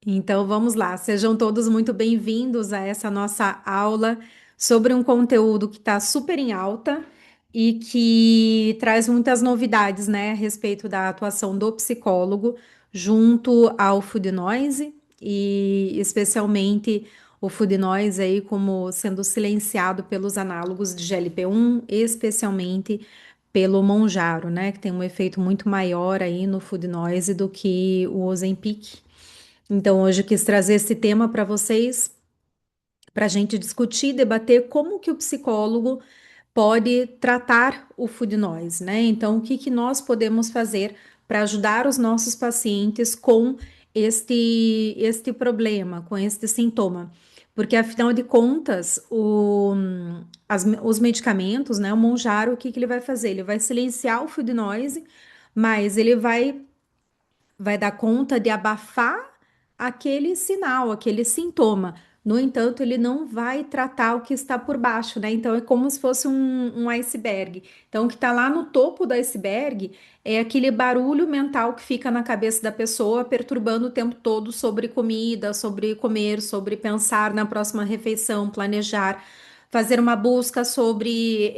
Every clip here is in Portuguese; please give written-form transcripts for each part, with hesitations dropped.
Então vamos lá, sejam todos muito bem-vindos a essa nossa aula sobre um conteúdo que está super em alta e que traz muitas novidades, né, a respeito da atuação do psicólogo junto ao Food Noise e especialmente o Food Noise aí como sendo silenciado pelos análogos de GLP-1, especialmente pelo Monjaro, né, que tem um efeito muito maior aí no Food Noise do que o Ozempic. Então, hoje eu quis trazer esse tema para vocês, para a gente discutir, debater como que o psicólogo pode tratar o food noise, né? Então, o que que nós podemos fazer para ajudar os nossos pacientes com este problema, com este sintoma? Porque, afinal de contas, os medicamentos, né? O Monjaro, o que que ele vai fazer? Ele vai silenciar o food noise, mas ele vai dar conta de abafar aquele sinal, aquele sintoma. No entanto, ele não vai tratar o que está por baixo, né? Então, é como se fosse um iceberg. Então, o que está lá no topo do iceberg é aquele barulho mental que fica na cabeça da pessoa, perturbando o tempo todo sobre comida, sobre comer, sobre pensar na próxima refeição, planejar, fazer uma busca sobre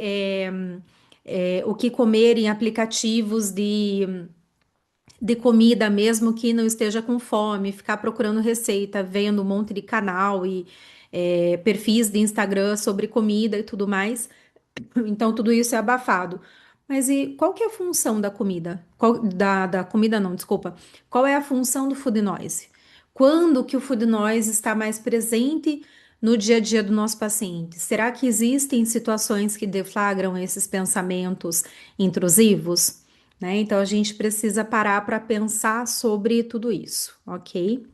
o que comer em aplicativos de comida, mesmo que não esteja com fome, ficar procurando receita, vendo um monte de canal e perfis de Instagram sobre comida e tudo mais. Então, tudo isso é abafado. Mas e qual que é a função da comida? Da comida não, desculpa. Qual é a função do food noise? Quando que o food noise está mais presente no dia a dia do nosso paciente? Será que existem situações que deflagram esses pensamentos intrusivos? Né? Então a gente precisa parar para pensar sobre tudo isso, ok?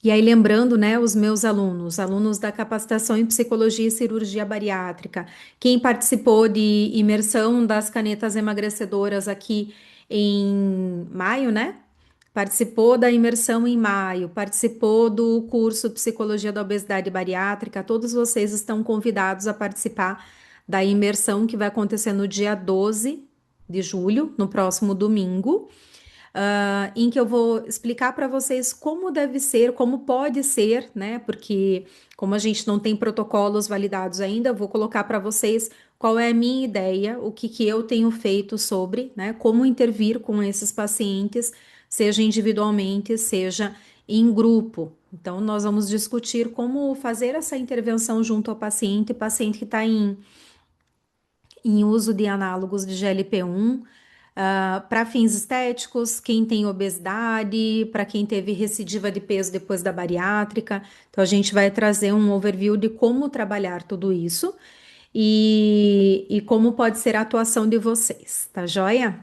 E aí, lembrando, né, os meus alunos, alunos da capacitação em psicologia e cirurgia bariátrica, quem participou de imersão das canetas emagrecedoras aqui em maio, né? Participou da imersão em maio, participou do curso Psicologia da Obesidade Bariátrica, todos vocês estão convidados a participar da imersão que vai acontecer no dia 12 de julho, no próximo domingo, em que eu vou explicar para vocês como deve ser, como pode ser, né? Porque como a gente não tem protocolos validados ainda, eu vou colocar para vocês qual é a minha ideia, o que que eu tenho feito sobre, né? Como intervir com esses pacientes, seja individualmente, seja em grupo. Então, nós vamos discutir como fazer essa intervenção junto ao paciente que está em uso de análogos de GLP-1, para fins estéticos, quem tem obesidade, para quem teve recidiva de peso depois da bariátrica. Então, a gente vai trazer um overview de como trabalhar tudo isso e como pode ser a atuação de vocês, tá joia?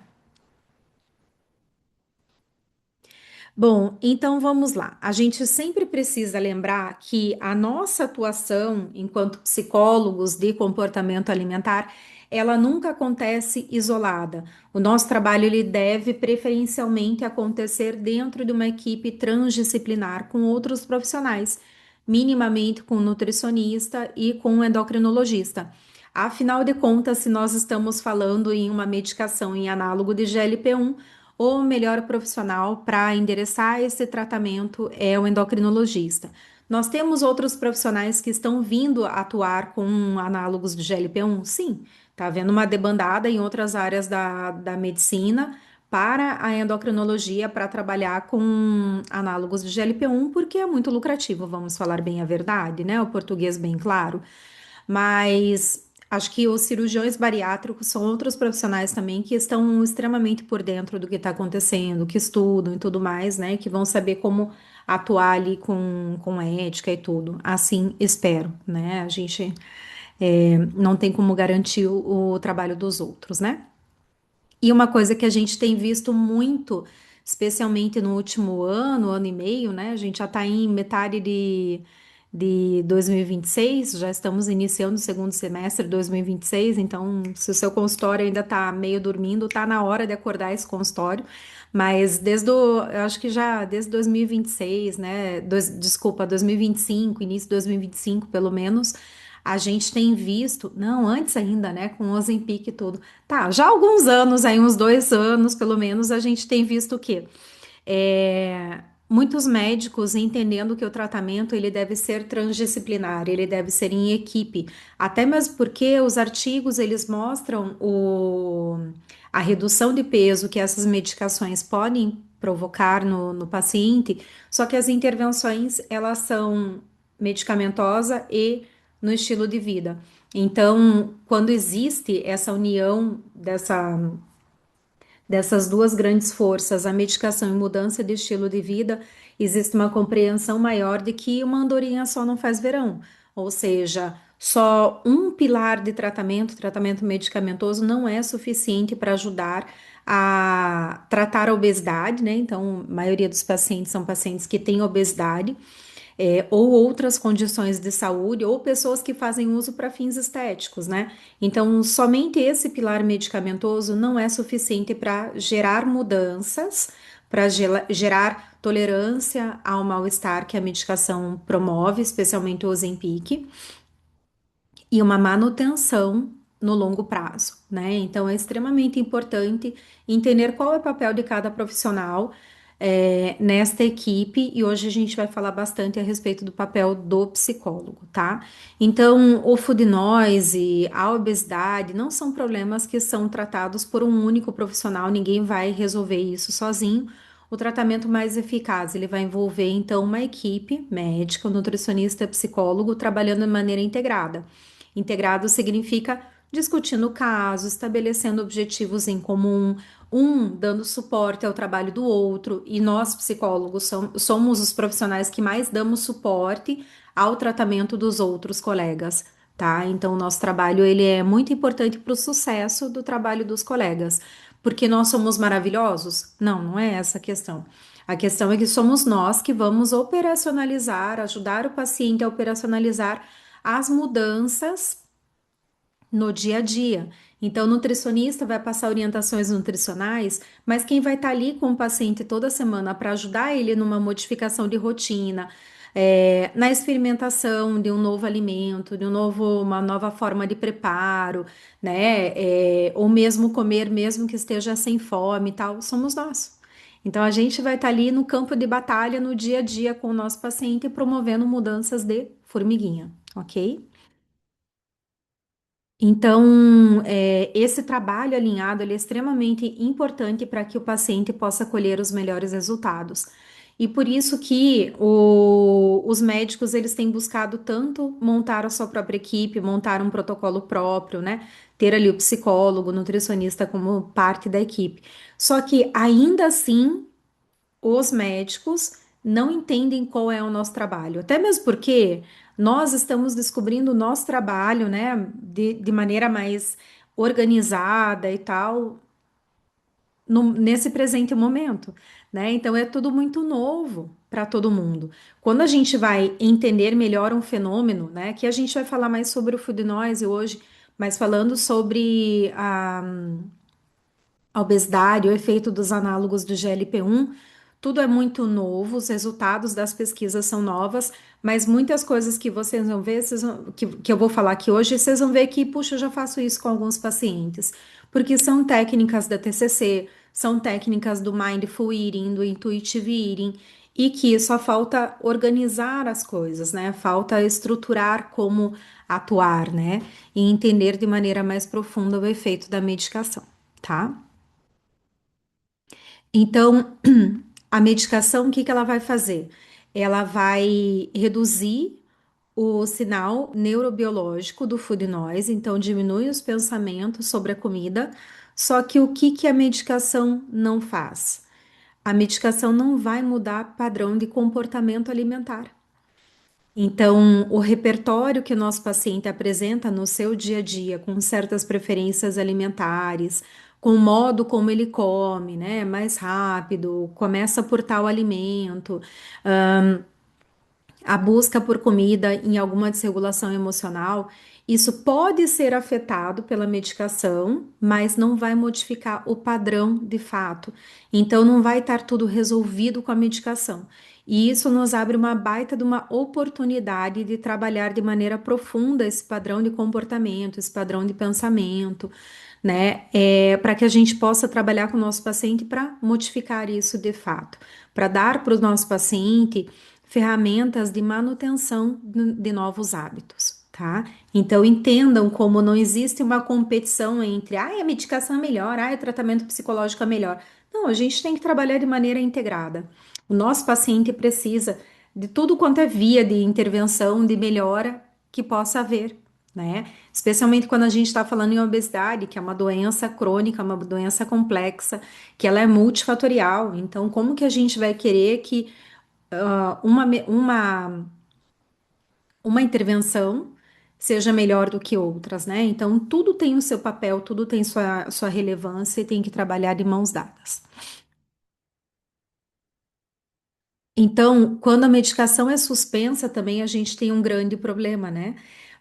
Bom, então vamos lá. A gente sempre precisa lembrar que a nossa atuação enquanto psicólogos de comportamento alimentar, ela nunca acontece isolada. O nosso trabalho ele deve preferencialmente acontecer dentro de uma equipe transdisciplinar com outros profissionais, minimamente com nutricionista e com um endocrinologista. Afinal de contas, se nós estamos falando em uma medicação em análogo de GLP-1, o melhor profissional para endereçar esse tratamento é o endocrinologista. Nós temos outros profissionais que estão vindo atuar com análogos de GLP-1? Sim, está havendo uma debandada em outras áreas da medicina para a endocrinologia para trabalhar com análogos de GLP-1, porque é muito lucrativo, vamos falar bem a verdade, né? O português bem claro. Mas acho que os cirurgiões bariátricos são outros profissionais também que estão extremamente por dentro do que está acontecendo, que estudam e tudo mais, né? Que vão saber como atuar ali com ética e tudo. Assim espero, né? A gente não tem como garantir o trabalho dos outros, né? E uma coisa que a gente tem visto muito, especialmente no último ano, ano e meio, né? A gente já está em metade de 2026, já estamos iniciando o segundo semestre de 2026, então, se o seu consultório ainda está meio dormindo, está na hora de acordar esse consultório. Mas eu acho que já desde 2026, né? Desculpa, 2025, início de 2025, pelo menos. A gente tem visto, não, antes ainda, né, com o Ozempic e tudo. Tá, já há alguns anos, aí uns 2 anos, pelo menos, a gente tem visto o quê? Muitos médicos entendendo que o tratamento ele deve ser transdisciplinar, ele deve ser em equipe, até mesmo porque os artigos eles mostram a redução de peso que essas medicações podem provocar no paciente, só que as intervenções elas são medicamentosa e no estilo de vida. Então, quando existe essa união dessas duas grandes forças, a medicação e mudança de estilo de vida, existe uma compreensão maior de que uma andorinha só não faz verão. Ou seja, só um pilar de tratamento, tratamento medicamentoso, não é suficiente para ajudar a tratar a obesidade, né? Então, a maioria dos pacientes são pacientes que têm obesidade ou outras condições de saúde, ou pessoas que fazem uso para fins estéticos, né? Então, somente esse pilar medicamentoso não é suficiente para gerar mudanças, para gerar tolerância ao mal-estar que a medicação promove, especialmente o Ozempic, e uma manutenção no longo prazo, né? Então é extremamente importante entender qual é o papel de cada profissional nesta equipe, e hoje a gente vai falar bastante a respeito do papel do psicólogo, tá? Então, o food noise, a obesidade não são problemas que são tratados por um único profissional, ninguém vai resolver isso sozinho. O tratamento mais eficaz, ele vai envolver então uma equipe médica, um nutricionista, psicólogo, trabalhando de maneira integrada. Integrado significa discutindo o caso, estabelecendo objetivos em comum, um dando suporte ao trabalho do outro, e nós, psicólogos, somos os profissionais que mais damos suporte ao tratamento dos outros colegas, tá? Então, o nosso trabalho ele é muito importante para o sucesso do trabalho dos colegas. Porque nós somos maravilhosos? Não, não é essa a questão. A questão é que somos nós que vamos operacionalizar, ajudar o paciente a operacionalizar as mudanças no dia a dia. Então, o nutricionista vai passar orientações nutricionais, mas quem vai estar ali com o paciente toda semana para ajudar ele numa modificação de rotina, na experimentação de um novo alimento, uma nova forma de preparo, né? Ou mesmo comer, mesmo que esteja sem fome e tal, somos nós. Então, a gente vai estar ali no campo de batalha, no dia a dia com o nosso paciente, promovendo mudanças de formiguinha, ok? Então, esse trabalho alinhado ele é extremamente importante para que o paciente possa colher os melhores resultados. E por isso que os médicos eles têm buscado tanto montar a sua própria equipe, montar um protocolo próprio, né? Ter ali o psicólogo, o nutricionista como parte da equipe. Só que ainda assim os médicos não entendem qual é o nosso trabalho, até mesmo porque nós estamos descobrindo o nosso trabalho, né, de maneira mais organizada e tal, nesse presente momento, né? Então é tudo muito novo para todo mundo. Quando a gente vai entender melhor um fenômeno, né, que a gente vai falar mais sobre o food noise hoje, mas falando sobre a obesidade, o efeito dos análogos do GLP-1, tudo é muito novo, os resultados das pesquisas são novas, mas muitas coisas que vocês vão ver, que eu vou falar aqui hoje, vocês vão ver que, puxa, eu já faço isso com alguns pacientes, porque são técnicas da TCC, são técnicas do Mindful Eating, do Intuitive Eating, e que só falta organizar as coisas, né? Falta estruturar como atuar, né? E entender de maneira mais profunda o efeito da medicação, tá? Então, a medicação, o que que ela vai fazer? Ela vai reduzir o sinal neurobiológico do food noise, então diminui os pensamentos sobre a comida. Só que o que que a medicação não faz? A medicação não vai mudar padrão de comportamento alimentar. Então, o repertório que o nosso paciente apresenta no seu dia a dia, com certas preferências alimentares, com o modo como ele come, né? Mais rápido, começa por tal alimento, a busca por comida em alguma desregulação emocional, isso pode ser afetado pela medicação, mas não vai modificar o padrão de fato. Então, não vai estar tudo resolvido com a medicação. E isso nos abre uma baita de uma oportunidade de trabalhar de maneira profunda esse padrão de comportamento, esse padrão de pensamento, né? Para que a gente possa trabalhar com o nosso paciente para modificar isso de fato, para dar para o nosso paciente ferramentas de manutenção de novos hábitos, tá? Então entendam como não existe uma competição entre, a medicação é melhor, o tratamento psicológico é melhor. Não, a gente tem que trabalhar de maneira integrada. O nosso paciente precisa de tudo quanto é via de intervenção, de melhora que possa haver, né? Especialmente quando a gente está falando em obesidade, que é uma doença crônica, uma doença complexa, que ela é multifatorial. Então, como que a gente vai querer que uma intervenção seja melhor do que outras, né? Então, tudo tem o seu papel, tudo tem sua relevância e tem que trabalhar de mãos dadas. Então, quando a medicação é suspensa, também a gente tem um grande problema, né?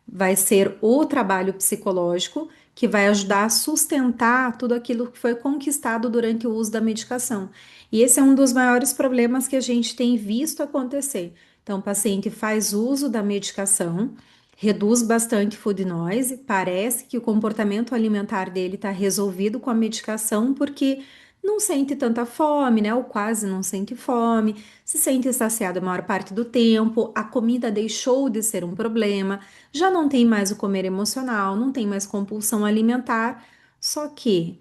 Vai ser o trabalho psicológico que vai ajudar a sustentar tudo aquilo que foi conquistado durante o uso da medicação. E esse é um dos maiores problemas que a gente tem visto acontecer. Então, o paciente faz uso da medicação, reduz bastante food noise, parece que o comportamento alimentar dele está resolvido com a medicação, porque não sente tanta fome, né? Ou quase não sente fome, se sente saciado a maior parte do tempo, a comida deixou de ser um problema, já não tem mais o comer emocional, não tem mais compulsão alimentar. Só que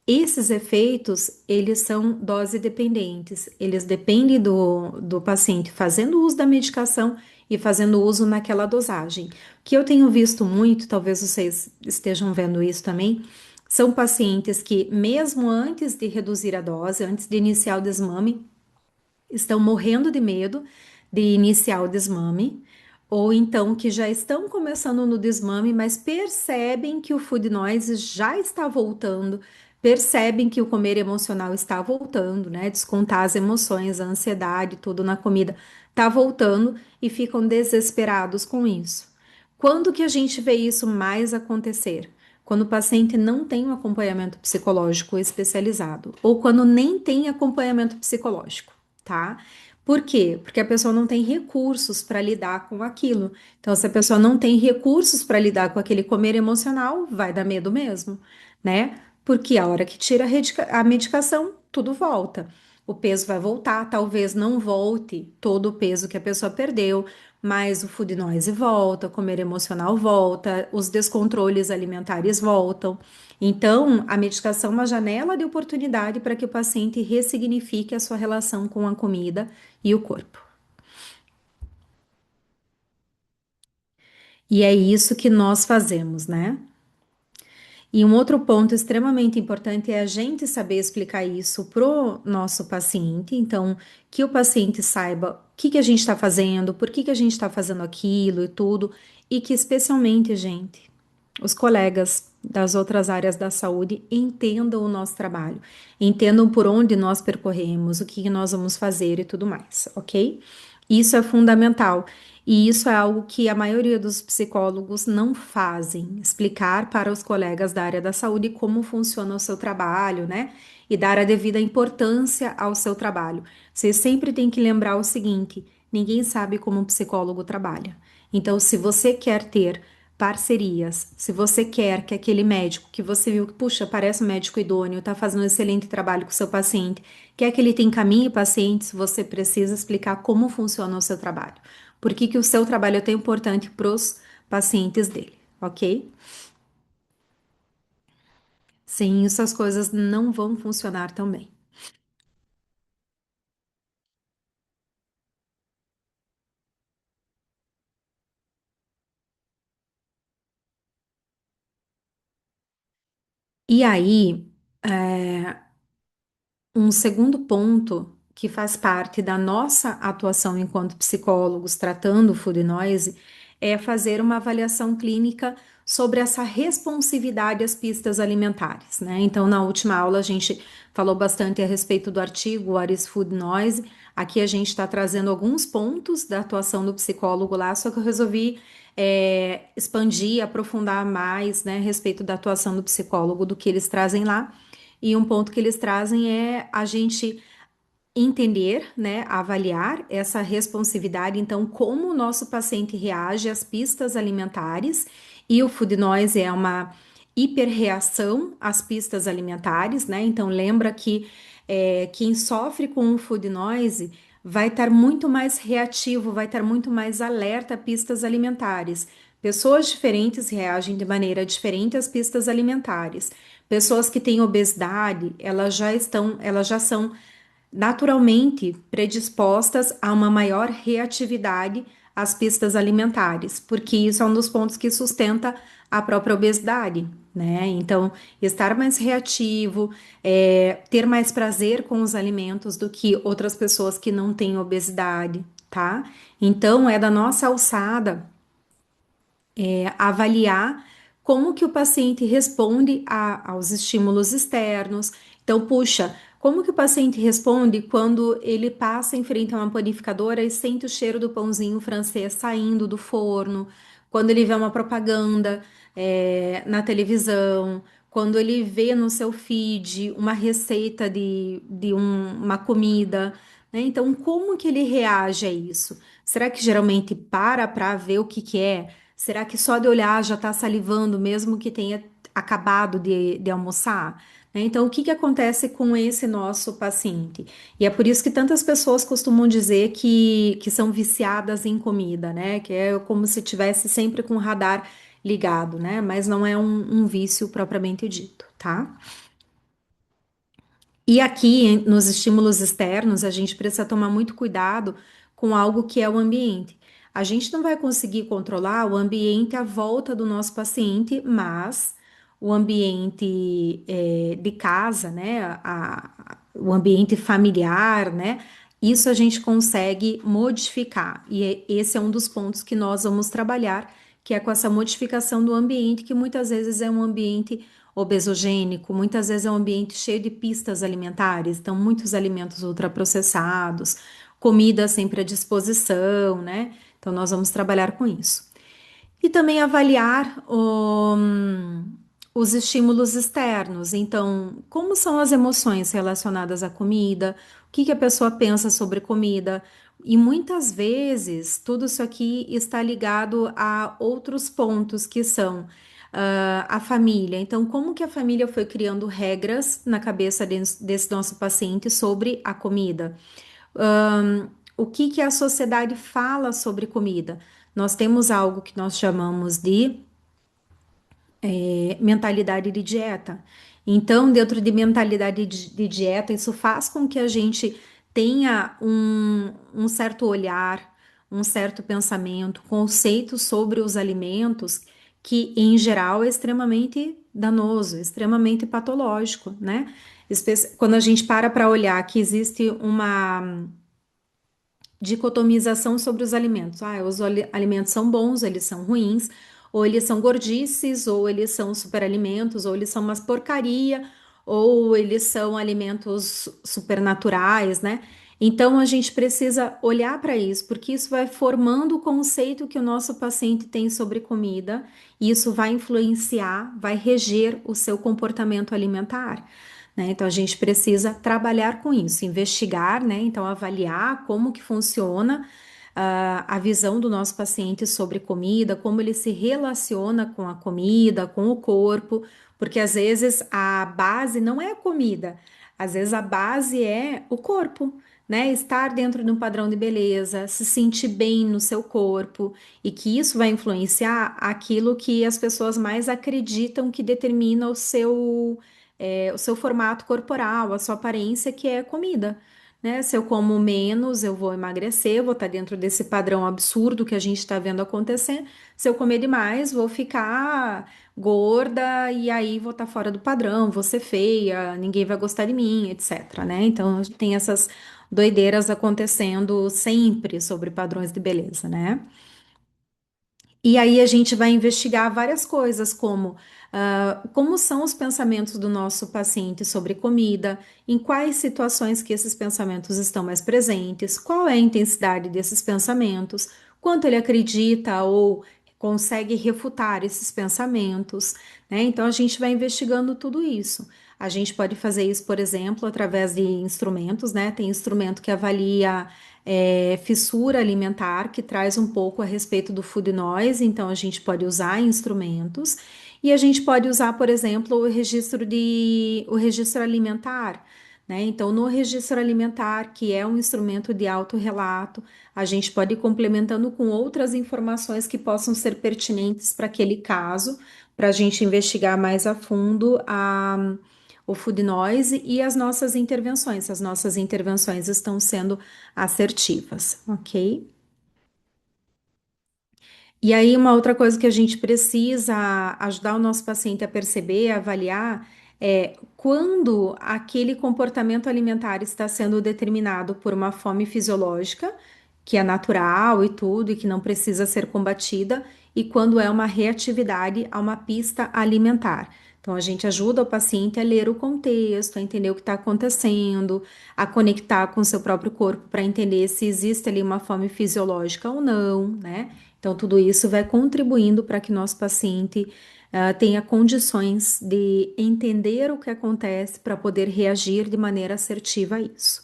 esses efeitos, eles são dose dependentes, eles dependem do paciente fazendo uso da medicação e fazendo uso naquela dosagem. O que eu tenho visto muito, talvez vocês estejam vendo isso também, são pacientes que, mesmo antes de reduzir a dose, antes de iniciar o desmame, estão morrendo de medo de iniciar o desmame, ou então que já estão começando no desmame, mas percebem que o food noise já está voltando, percebem que o comer emocional está voltando, né? Descontar as emoções, a ansiedade, tudo na comida está voltando e ficam desesperados com isso. Quando que a gente vê isso mais acontecer? Quando o paciente não tem um acompanhamento psicológico especializado, ou quando nem tem acompanhamento psicológico, tá? Por quê? Porque a pessoa não tem recursos para lidar com aquilo. Então, se a pessoa não tem recursos para lidar com aquele comer emocional, vai dar medo mesmo, né? Porque a hora que tira a medicação, tudo volta. O peso vai voltar, talvez não volte todo o peso que a pessoa perdeu, mas o food noise volta, o comer emocional volta, os descontroles alimentares voltam. Então, a medicação é uma janela de oportunidade para que o paciente ressignifique a sua relação com a comida e o corpo. E é isso que nós fazemos, né? E um outro ponto extremamente importante é a gente saber explicar isso pro nosso paciente. Então, que o paciente saiba o que que a gente está fazendo, por que que a gente está fazendo aquilo e tudo, e que especialmente, gente, os colegas das outras áreas da saúde entendam o nosso trabalho, entendam por onde nós percorremos, o que que nós vamos fazer e tudo mais, ok? Isso é fundamental. E isso é algo que a maioria dos psicólogos não fazem, explicar para os colegas da área da saúde como funciona o seu trabalho, né? E dar a devida importância ao seu trabalho. Você sempre tem que lembrar o seguinte: ninguém sabe como um psicólogo trabalha. Então, se você quer ter parcerias, se você quer que aquele médico que você viu que, puxa, parece um médico idôneo, está fazendo um excelente trabalho com o seu paciente, quer que ele te encaminhe pacientes, você precisa explicar como funciona o seu trabalho. Por que que o seu trabalho é tão importante para os pacientes dele, ok? Sem isso, as coisas não vão funcionar tão bem. E aí, um segundo ponto que faz parte da nossa atuação enquanto psicólogos tratando o food noise é fazer uma avaliação clínica sobre essa responsividade às pistas alimentares, né? Então, na última aula a gente falou bastante a respeito do artigo What is Food Noise. Aqui a gente está trazendo alguns pontos da atuação do psicólogo lá, só que eu resolvi expandir, aprofundar mais, né, a respeito da atuação do psicólogo do que eles trazem lá. E um ponto que eles trazem é a gente entender, né, avaliar essa responsividade, então, como o nosso paciente reage às pistas alimentares, e o food noise hiperreação às pistas alimentares, né? Então, lembra que quem sofre com o food noise vai estar muito mais reativo, vai estar muito mais alerta a pistas alimentares. Pessoas diferentes reagem de maneira diferente às pistas alimentares. Pessoas que têm obesidade, elas já são naturalmente predispostas a uma maior reatividade às pistas alimentares, porque isso é um dos pontos que sustenta a própria obesidade, né? Então, estar mais reativo, ter mais prazer com os alimentos do que outras pessoas que não têm obesidade, tá? Então, é da nossa alçada avaliar como que o paciente responde aos estímulos externos. Então, puxa, como que o paciente responde quando ele passa em frente a uma panificadora e sente o cheiro do pãozinho francês saindo do forno, quando ele vê uma propaganda na televisão, quando ele vê no seu feed uma receita uma comida, né? Então, como que ele reage a isso? Será que geralmente para ver o que que é? Será que só de olhar já está salivando, mesmo que tenha acabado de almoçar? Né? Então, o que que acontece com esse nosso paciente? E é por isso que tantas pessoas costumam dizer que são viciadas em comida, né? Que é como se tivesse sempre com o radar ligado, né? Mas não é um vício propriamente dito, tá? E aqui, nos estímulos externos, a gente precisa tomar muito cuidado com algo que é o ambiente. A gente não vai conseguir controlar o ambiente à volta do nosso paciente, mas o ambiente de casa, né, o ambiente familiar, né, isso a gente consegue modificar. E esse é um dos pontos que nós vamos trabalhar, que é com essa modificação do ambiente, que muitas vezes é um ambiente obesogênico, muitas vezes é um ambiente cheio de pistas alimentares, então muitos alimentos ultraprocessados, comida sempre à disposição, né? Então nós vamos trabalhar com isso. E também avaliar os estímulos externos. Então, como são as emoções relacionadas à comida? O que que a pessoa pensa sobre comida? E muitas vezes tudo isso aqui está ligado a outros pontos que são a família. Então, como que a família foi criando regras na cabeça desse nosso paciente sobre a comida? O que que a sociedade fala sobre comida? Nós temos algo que nós chamamos de mentalidade de dieta. Então, dentro de mentalidade de dieta, isso faz com que a gente tenha um certo olhar, um certo pensamento, conceito sobre os alimentos que, em geral, é extremamente danoso, extremamente patológico, né? Quando a gente para olhar que existe uma dicotomização sobre os alimentos. Ah, os alimentos são bons, eles são ruins, ou eles são gordices, ou eles são superalimentos, ou eles são umas porcaria, ou eles são alimentos supernaturais, né? Então a gente precisa olhar para isso, porque isso vai formando o conceito que o nosso paciente tem sobre comida, e isso vai influenciar, vai reger o seu comportamento alimentar, né? Então a gente precisa trabalhar com isso, investigar, né? Então avaliar como que funciona a visão do nosso paciente sobre comida, como ele se relaciona com a comida, com o corpo, porque às vezes a base não é a comida, às vezes a base é o corpo. Né, estar dentro de um padrão de beleza, se sentir bem no seu corpo, e que isso vai influenciar aquilo que as pessoas mais acreditam que determina o seu formato corporal, a sua aparência, que é comida. Né? Se eu como menos, eu vou emagrecer, vou estar dentro desse padrão absurdo que a gente está vendo acontecer. Se eu comer demais, vou ficar gorda e aí vou estar fora do padrão, vou ser feia, ninguém vai gostar de mim, etc. Né? Então, tem essas doideiras acontecendo sempre sobre padrões de beleza, né? E aí a gente vai investigar várias coisas, como como são os pensamentos do nosso paciente sobre comida, em quais situações que esses pensamentos estão mais presentes, qual é a intensidade desses pensamentos, quanto ele acredita ou consegue refutar esses pensamentos, né? Então a gente vai investigando tudo isso. A gente pode fazer isso, por exemplo, através de instrumentos, né? Tem instrumento que avalia fissura alimentar, que traz um pouco a respeito do food noise, então a gente pode usar instrumentos. E a gente pode usar, por exemplo, o registro alimentar, né? Então, no registro alimentar, que é um instrumento de autorrelato, a gente pode ir complementando com outras informações que possam ser pertinentes para aquele caso, para a gente investigar mais a fundo o food noise e as nossas intervenções. As nossas intervenções estão sendo assertivas, ok? E aí, uma outra coisa que a gente precisa ajudar o nosso paciente a perceber, a avaliar, é quando aquele comportamento alimentar está sendo determinado por uma fome fisiológica, que é natural e tudo, e que não precisa ser combatida, e quando é uma reatividade a uma pista alimentar. Então, a gente ajuda o paciente a ler o contexto, a entender o que está acontecendo, a conectar com o seu próprio corpo para entender se existe ali uma fome fisiológica ou não, né? Então, tudo isso vai contribuindo para que nosso paciente tenha condições de entender o que acontece para poder reagir de maneira assertiva a isso.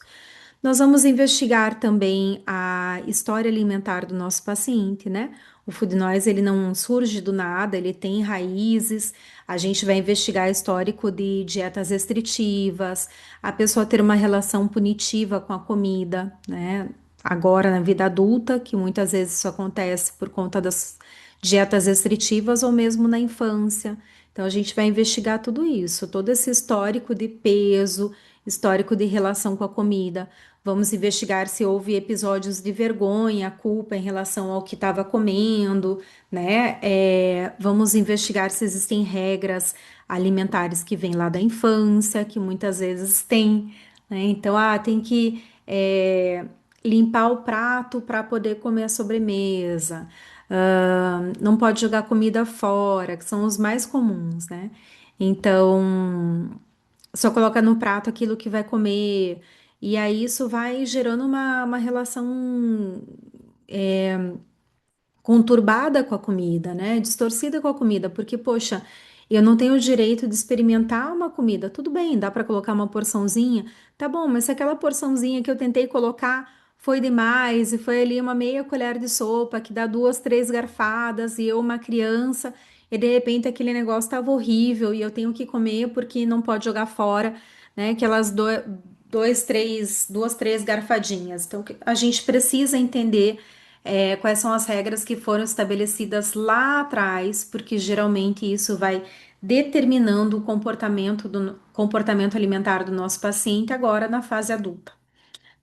Nós vamos investigar também a história alimentar do nosso paciente, né? O Food Noise, ele não surge do nada, ele tem raízes. A gente vai investigar histórico de dietas restritivas, a pessoa ter uma relação punitiva com a comida, né? Agora na vida adulta, que muitas vezes isso acontece por conta das dietas restritivas ou mesmo na infância. Então a gente vai investigar tudo isso, todo esse histórico de peso, histórico de relação com a comida. Vamos investigar se houve episódios de vergonha, culpa em relação ao que estava comendo, né? Vamos investigar se existem regras alimentares que vêm lá da infância, que muitas vezes tem, né? Então, tem que limpar o prato para poder comer a sobremesa. Não pode jogar comida fora, que são os mais comuns, né? Então, só coloca no prato aquilo que vai comer. E aí isso vai gerando uma relação conturbada com a comida, né? Distorcida com a comida, porque, poxa, eu não tenho o direito de experimentar uma comida. Tudo bem, dá para colocar uma porçãozinha, tá bom, mas se aquela porçãozinha que eu tentei colocar foi demais e foi ali uma meia colher de sopa que dá duas, três garfadas e eu, uma criança, e de repente aquele negócio estava horrível e eu tenho que comer porque não pode jogar fora, né? Duas, três garfadinhas. Então, a gente precisa entender quais são as regras que foram estabelecidas lá atrás, porque geralmente isso vai determinando o comportamento alimentar do nosso paciente agora na fase adulta,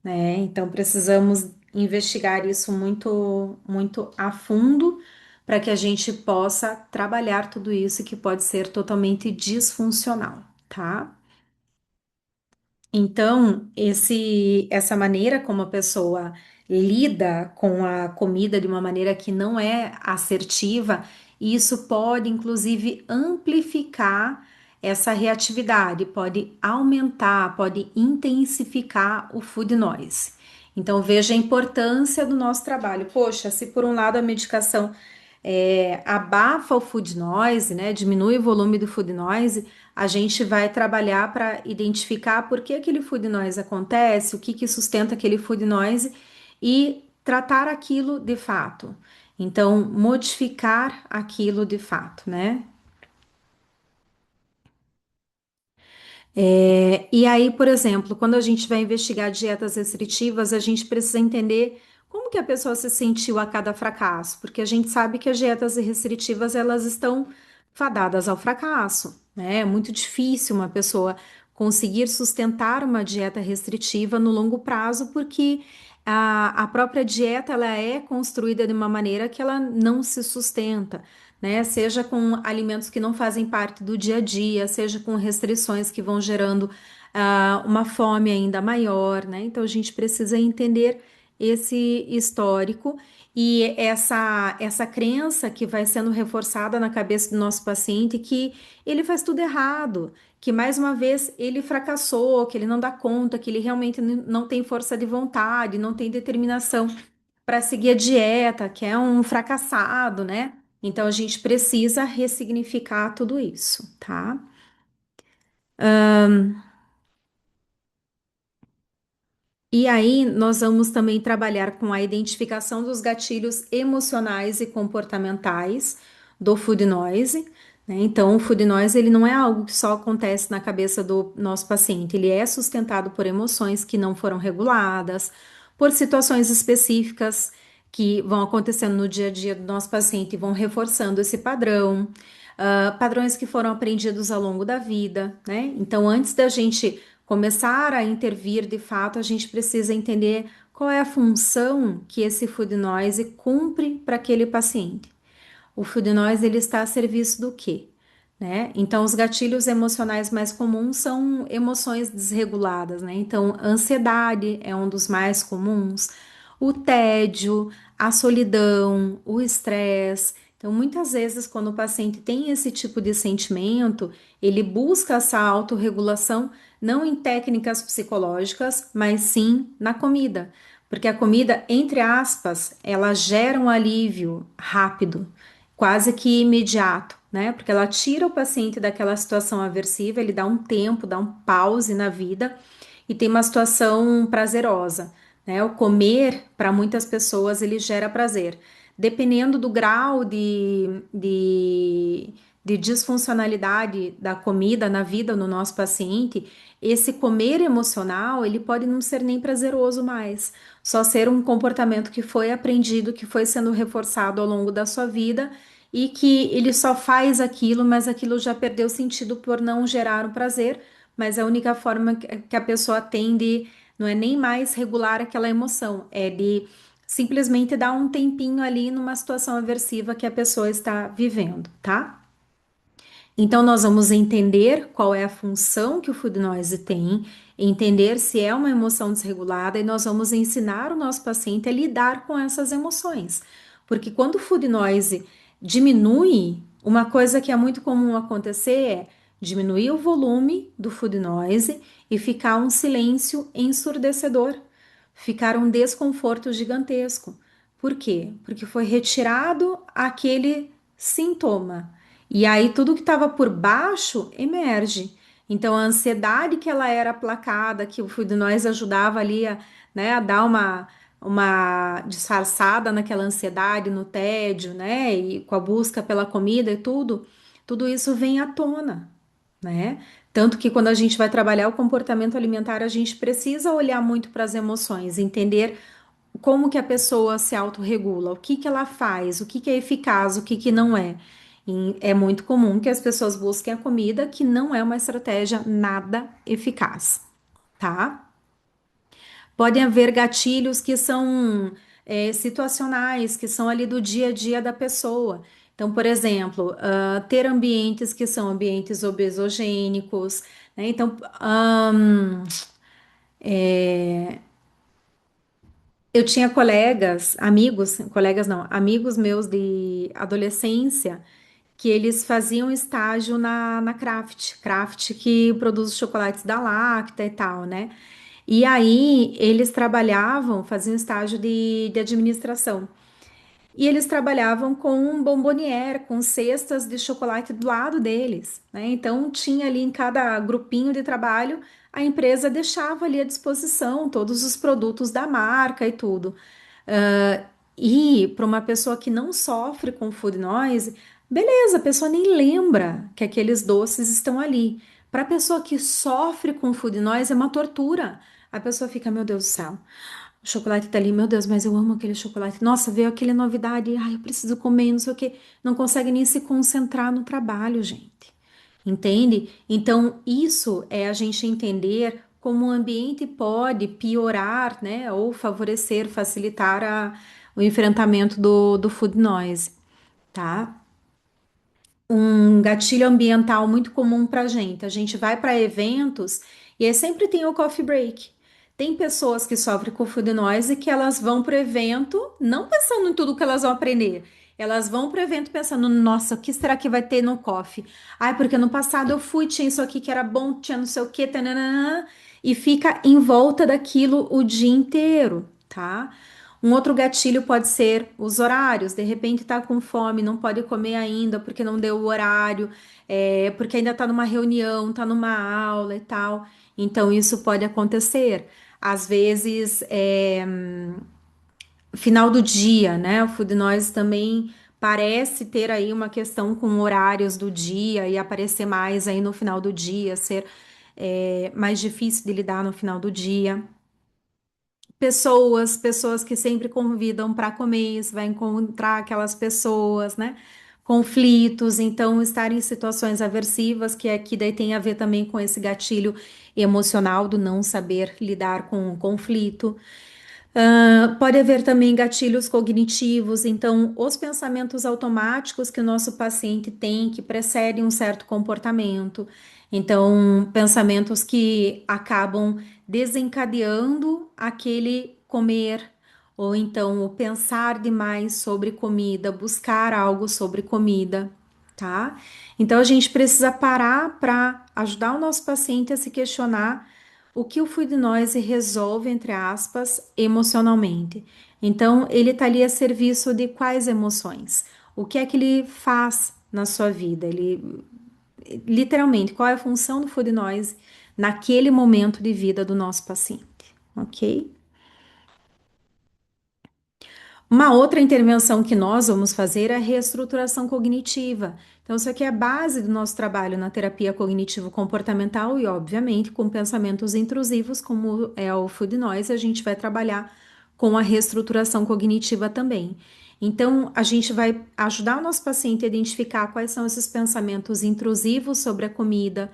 né? Então precisamos investigar isso muito, muito a fundo para que a gente possa trabalhar tudo isso que pode ser totalmente disfuncional, tá? Então, essa maneira como a pessoa lida com a comida de uma maneira que não é assertiva, isso pode inclusive amplificar essa reatividade, pode aumentar, pode intensificar o food noise. Então, veja a importância do nosso trabalho. Poxa, se por um lado a medicação abafa o food noise, né, diminui o volume do food noise, a gente vai trabalhar para identificar por que aquele food noise acontece, o que que sustenta aquele food noise e tratar aquilo de fato. Então, modificar aquilo de fato, né? E aí, por exemplo, quando a gente vai investigar dietas restritivas, a gente precisa entender como que a pessoa se sentiu a cada fracasso, porque a gente sabe que as dietas restritivas elas estão fadadas ao fracasso, né? É muito difícil uma pessoa conseguir sustentar uma dieta restritiva no longo prazo, porque a própria dieta ela é construída de uma maneira que ela não se sustenta, né? Seja com alimentos que não fazem parte do dia a dia, seja com restrições que vão gerando uma fome ainda maior, né? Então a gente precisa entender esse histórico e essa crença que vai sendo reforçada na cabeça do nosso paciente que ele faz tudo errado, que mais uma vez ele fracassou, que ele não dá conta, que ele realmente não tem força de vontade, não tem determinação para seguir a dieta, que é um fracassado, né? Então a gente precisa ressignificar tudo isso, tá? E aí nós vamos também trabalhar com a identificação dos gatilhos emocionais e comportamentais do food noise, né? Então, o food noise, ele não é algo que só acontece na cabeça do nosso paciente, ele é sustentado por emoções que não foram reguladas, por situações específicas que vão acontecendo no dia a dia do nosso paciente e vão reforçando esse padrão, padrões que foram aprendidos ao longo da vida, né? Então, antes da gente começar a intervir de fato, a gente precisa entender qual é a função que esse food noise cumpre para aquele paciente. O food noise ele está a serviço do quê? Né? Então, os gatilhos emocionais mais comuns são emoções desreguladas, né? Então, a ansiedade é um dos mais comuns, o tédio, a solidão, o estresse. Então, muitas vezes, quando o paciente tem esse tipo de sentimento, ele busca essa autorregulação não em técnicas psicológicas, mas sim na comida. Porque a comida, entre aspas, ela gera um alívio rápido, quase que imediato, né? Porque ela tira o paciente daquela situação aversiva, ele dá um tempo, dá um pause na vida e tem uma situação prazerosa, né? O comer, para muitas pessoas, ele gera prazer. Dependendo do grau de disfuncionalidade da comida na vida no nosso paciente, esse comer emocional, ele pode não ser nem prazeroso mais, só ser um comportamento que foi aprendido, que foi sendo reforçado ao longo da sua vida e que ele só faz aquilo, mas aquilo já perdeu sentido por não gerar o prazer, mas a única forma que a pessoa tem de não é nem mais regular aquela emoção, é de simplesmente dar um tempinho ali numa situação aversiva que a pessoa está vivendo, tá? Então, nós vamos entender qual é a função que o food noise tem, entender se é uma emoção desregulada e nós vamos ensinar o nosso paciente a lidar com essas emoções. Porque quando o food noise diminui, uma coisa que é muito comum acontecer é diminuir o volume do food noise e ficar um silêncio ensurdecedor, ficar um desconforto gigantesco. Por quê? Porque foi retirado aquele sintoma. E aí tudo que estava por baixo emerge. Então a ansiedade que ela era aplacada, que o Food Noise ajudava ali a, né, a dar uma disfarçada naquela ansiedade, no tédio, né, e com a busca pela comida e tudo, tudo isso vem à tona, né? Tanto que quando a gente vai trabalhar o comportamento alimentar, a gente precisa olhar muito para as emoções, entender como que a pessoa se autorregula, o que que ela faz, o que que é eficaz, o que que não é. E é muito comum que as pessoas busquem a comida que não é uma estratégia nada eficaz, tá? Podem haver gatilhos que são situacionais, que são ali do dia a dia da pessoa. Então, por exemplo, ter ambientes que são ambientes obesogênicos, né? Então, eu tinha colegas, amigos, colegas não, amigos meus de adolescência, que eles faziam estágio na Kraft que produz os chocolates da Lacta e tal, né? E aí eles trabalhavam, faziam estágio de administração. E eles trabalhavam com um bomboniere, com cestas de chocolate do lado deles, né? Então tinha ali em cada grupinho de trabalho, a empresa deixava ali à disposição todos os produtos da marca e tudo. Ah, e para uma pessoa que não sofre com food noise, beleza, a pessoa nem lembra que aqueles doces estão ali. Para a pessoa que sofre com food noise, é uma tortura. A pessoa fica, meu Deus do céu. O chocolate tá ali, meu Deus, mas eu amo aquele chocolate. Nossa, veio aquela novidade, ai, eu preciso comer, não sei o quê. Não consegue nem se concentrar no trabalho, gente. Entende? Então, isso é a gente entender como o ambiente pode piorar, né, ou favorecer, facilitar o enfrentamento do food noise, tá? Um gatilho ambiental muito comum para a gente. A gente vai para eventos e aí sempre tem o coffee break. Tem pessoas que sofrem com food noise que elas vão para o evento não pensando em tudo que elas vão aprender. Elas vão para o evento pensando, nossa, o que será que vai ter no coffee? Ai, porque no passado eu fui, tinha isso aqui que era bom, tinha não sei o que, tananã, e fica em volta daquilo o dia inteiro, tá? Um outro gatilho pode ser os horários. De repente tá com fome, não pode comer ainda porque não deu o horário, porque ainda tá numa reunião, tá numa aula e tal. Então isso pode acontecer. Às vezes, final do dia, né? O food noise também parece ter aí uma questão com horários do dia e aparecer mais aí no final do dia, ser mais difícil de lidar no final do dia. Pessoas que sempre convidam para comer, você vai encontrar aquelas pessoas, né? Conflitos, então estar em situações aversivas, que aqui daí tem a ver também com esse gatilho emocional do não saber lidar com o conflito. Pode haver também gatilhos cognitivos, então, os pensamentos automáticos que o nosso paciente tem, que precedem um certo comportamento. Então, pensamentos que acabam desencadeando aquele comer, ou então o pensar demais sobre comida, buscar algo sobre comida, tá? Então, a gente precisa parar para ajudar o nosso paciente a se questionar o que o Food Noise resolve, entre aspas, emocionalmente. Então, ele está ali a serviço de quais emoções? O que é que ele faz na sua vida? Ele, literalmente, qual é a função do Food Noise naquele momento de vida do nosso paciente, ok? Uma outra intervenção que nós vamos fazer é a reestruturação cognitiva. Então, isso aqui é a base do nosso trabalho na terapia cognitivo-comportamental e, obviamente, com pensamentos intrusivos, como é o Food Noise, a gente vai trabalhar com a reestruturação cognitiva também. Então, a gente vai ajudar o nosso paciente a identificar quais são esses pensamentos intrusivos sobre a comida,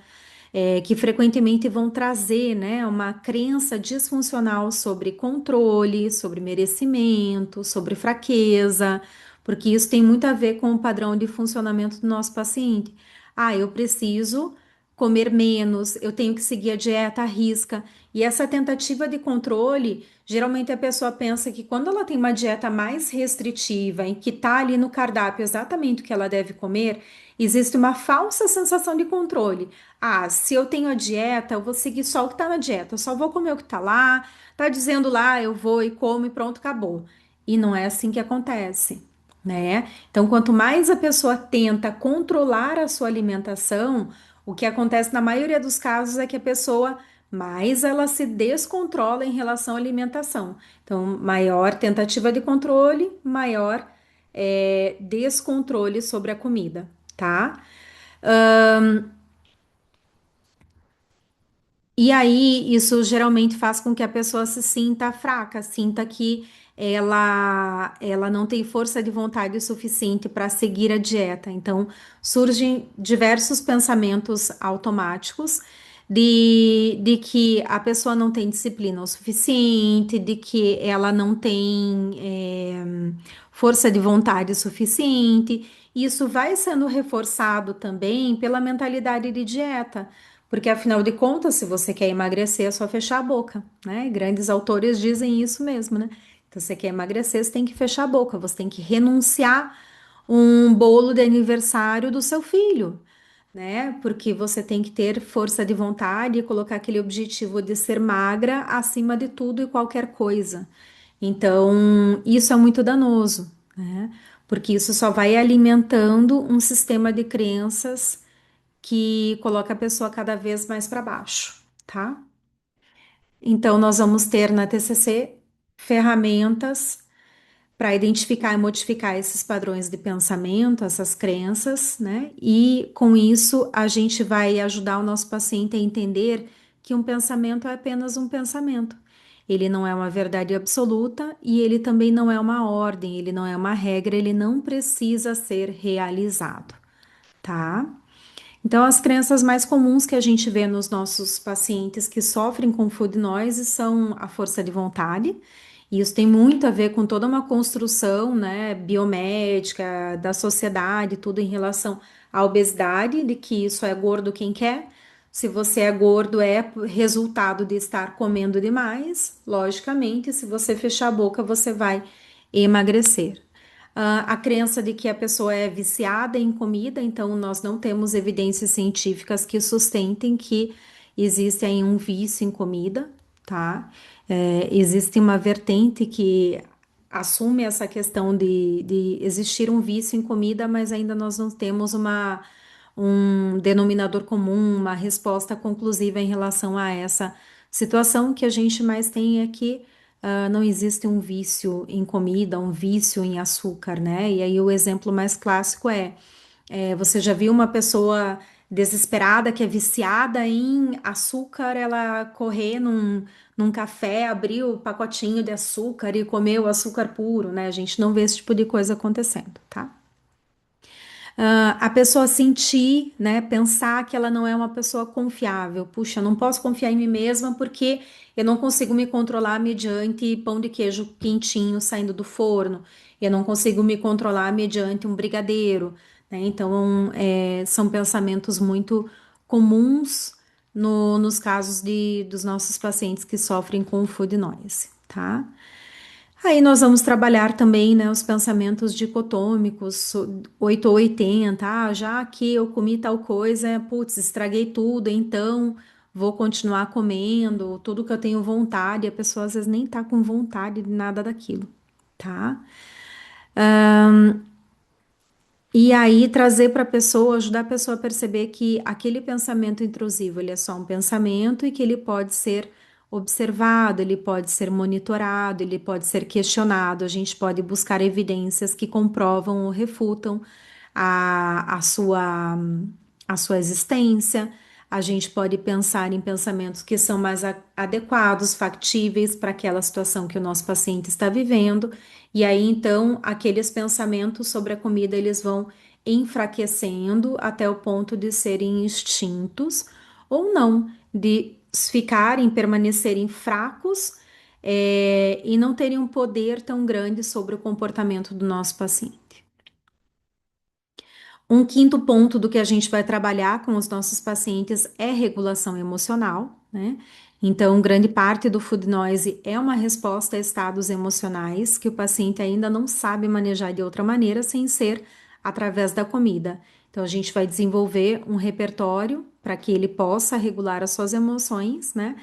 que frequentemente vão trazer, né, uma crença disfuncional sobre controle, sobre merecimento, sobre fraqueza, porque isso tem muito a ver com o padrão de funcionamento do nosso paciente. Ah, eu preciso comer menos, eu tenho que seguir a dieta à risca. E essa tentativa de controle, geralmente a pessoa pensa que quando ela tem uma dieta mais restritiva, em que está ali no cardápio exatamente o que ela deve comer, existe uma falsa sensação de controle. Ah, se eu tenho a dieta, eu vou seguir só o que tá na dieta, eu só vou comer o que tá lá, tá dizendo lá, eu vou e como e pronto, acabou. E não é assim que acontece, né? Então, quanto mais a pessoa tenta controlar a sua alimentação, o que acontece na maioria dos casos é que a pessoa mais ela se descontrola em relação à alimentação. Então, maior tentativa de controle, maior descontrole sobre a comida, tá? E aí, isso geralmente faz com que a pessoa se sinta fraca, sinta que ela não tem força de vontade suficiente para seguir a dieta. Então, surgem diversos pensamentos automáticos de que a pessoa não tem disciplina o suficiente, de que ela não tem força de vontade suficiente. Isso vai sendo reforçado também pela mentalidade de dieta. Porque afinal de contas, se você quer emagrecer, é só fechar a boca, né? Grandes autores dizem isso mesmo, né? Então, você quer emagrecer, você tem que fechar a boca, você tem que renunciar um bolo de aniversário do seu filho, né? Porque você tem que ter força de vontade e colocar aquele objetivo de ser magra acima de tudo e qualquer coisa. Então, isso é muito danoso, né? Porque isso só vai alimentando um sistema de crenças que coloca a pessoa cada vez mais para baixo, tá? Então, nós vamos ter na TCC ferramentas para identificar e modificar esses padrões de pensamento, essas crenças, né? E com isso, a gente vai ajudar o nosso paciente a entender que um pensamento é apenas um pensamento. Ele não é uma verdade absoluta e ele também não é uma ordem, ele não é uma regra, ele não precisa ser realizado, tá? Então, as crenças mais comuns que a gente vê nos nossos pacientes que sofrem com food noise são a força de vontade, e isso tem muito a ver com toda uma construção, né, biomédica da sociedade, tudo em relação à obesidade, de que isso é gordo quem quer. Se você é gordo, é resultado de estar comendo demais. Logicamente, se você fechar a boca, você vai emagrecer. A crença de que a pessoa é viciada em comida, então nós não temos evidências científicas que sustentem que existe aí um vício em comida, tá? Existe uma vertente que assume essa questão de existir um vício em comida, mas ainda nós não temos um denominador comum, uma resposta conclusiva em relação a essa situação. Que a gente mais tem é que não existe um vício em comida, um vício em açúcar, né? E aí o exemplo mais clássico você já viu uma pessoa desesperada que é viciada em açúcar, ela correr num café, abrir o pacotinho de açúcar e comer o açúcar puro, né? A gente não vê esse tipo de coisa acontecendo, tá? A pessoa sentir, né, pensar que ela não é uma pessoa confiável. Puxa, eu não posso confiar em mim mesma porque eu não consigo me controlar mediante pão de queijo quentinho saindo do forno. Eu não consigo me controlar mediante um brigadeiro, né? Então, são pensamentos muito comuns nos casos dos nossos pacientes que sofrem com food noise, tá? Aí nós vamos trabalhar também, né, os pensamentos dicotômicos, 8 ou 80, já que eu comi tal coisa, putz, estraguei tudo, então vou continuar comendo tudo que eu tenho vontade, e a pessoa às vezes nem tá com vontade de nada daquilo, tá? E aí trazer para a pessoa, ajudar a pessoa a perceber que aquele pensamento intrusivo, ele é só um pensamento e que ele pode ser observado, ele pode ser monitorado, ele pode ser questionado, a gente pode buscar evidências que comprovam ou refutam a sua existência. A gente pode pensar em pensamentos que são mais adequados, factíveis para aquela situação que o nosso paciente está vivendo. E aí, então, aqueles pensamentos sobre a comida, eles vão enfraquecendo até o ponto de serem extintos ou não, de ficarem, permanecerem fracos, e não terem um poder tão grande sobre o comportamento do nosso paciente. Um quinto ponto do que a gente vai trabalhar com os nossos pacientes é regulação emocional, né? Então, grande parte do food noise é uma resposta a estados emocionais que o paciente ainda não sabe manejar de outra maneira sem ser através da comida. Então, a gente vai desenvolver um repertório para que ele possa regular as suas emoções, né?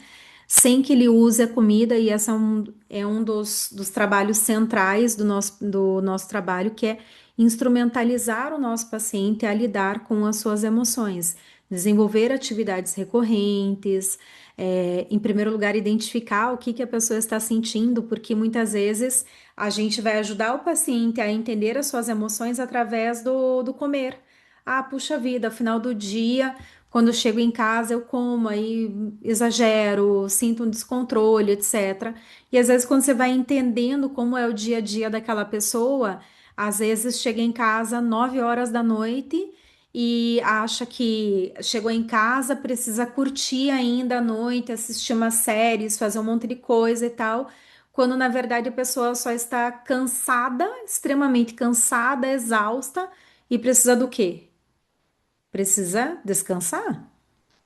Sem que ele use a comida, e esse é um dos trabalhos centrais do nosso trabalho, que é instrumentalizar o nosso paciente a lidar com as suas emoções, desenvolver atividades recorrentes, em primeiro lugar, identificar o que que a pessoa está sentindo, porque muitas vezes a gente vai ajudar o paciente a entender as suas emoções através do comer. Ah, puxa vida, ao final do dia, quando eu chego em casa, eu como, aí exagero, sinto um descontrole, etc. E às vezes, quando você vai entendendo como é o dia a dia daquela pessoa, às vezes chega em casa 9 horas da noite e acha que chegou em casa, precisa curtir ainda à noite, assistir umas séries, fazer um monte de coisa e tal, quando na verdade a pessoa só está cansada, extremamente cansada, exausta e precisa do quê? Precisa descansar,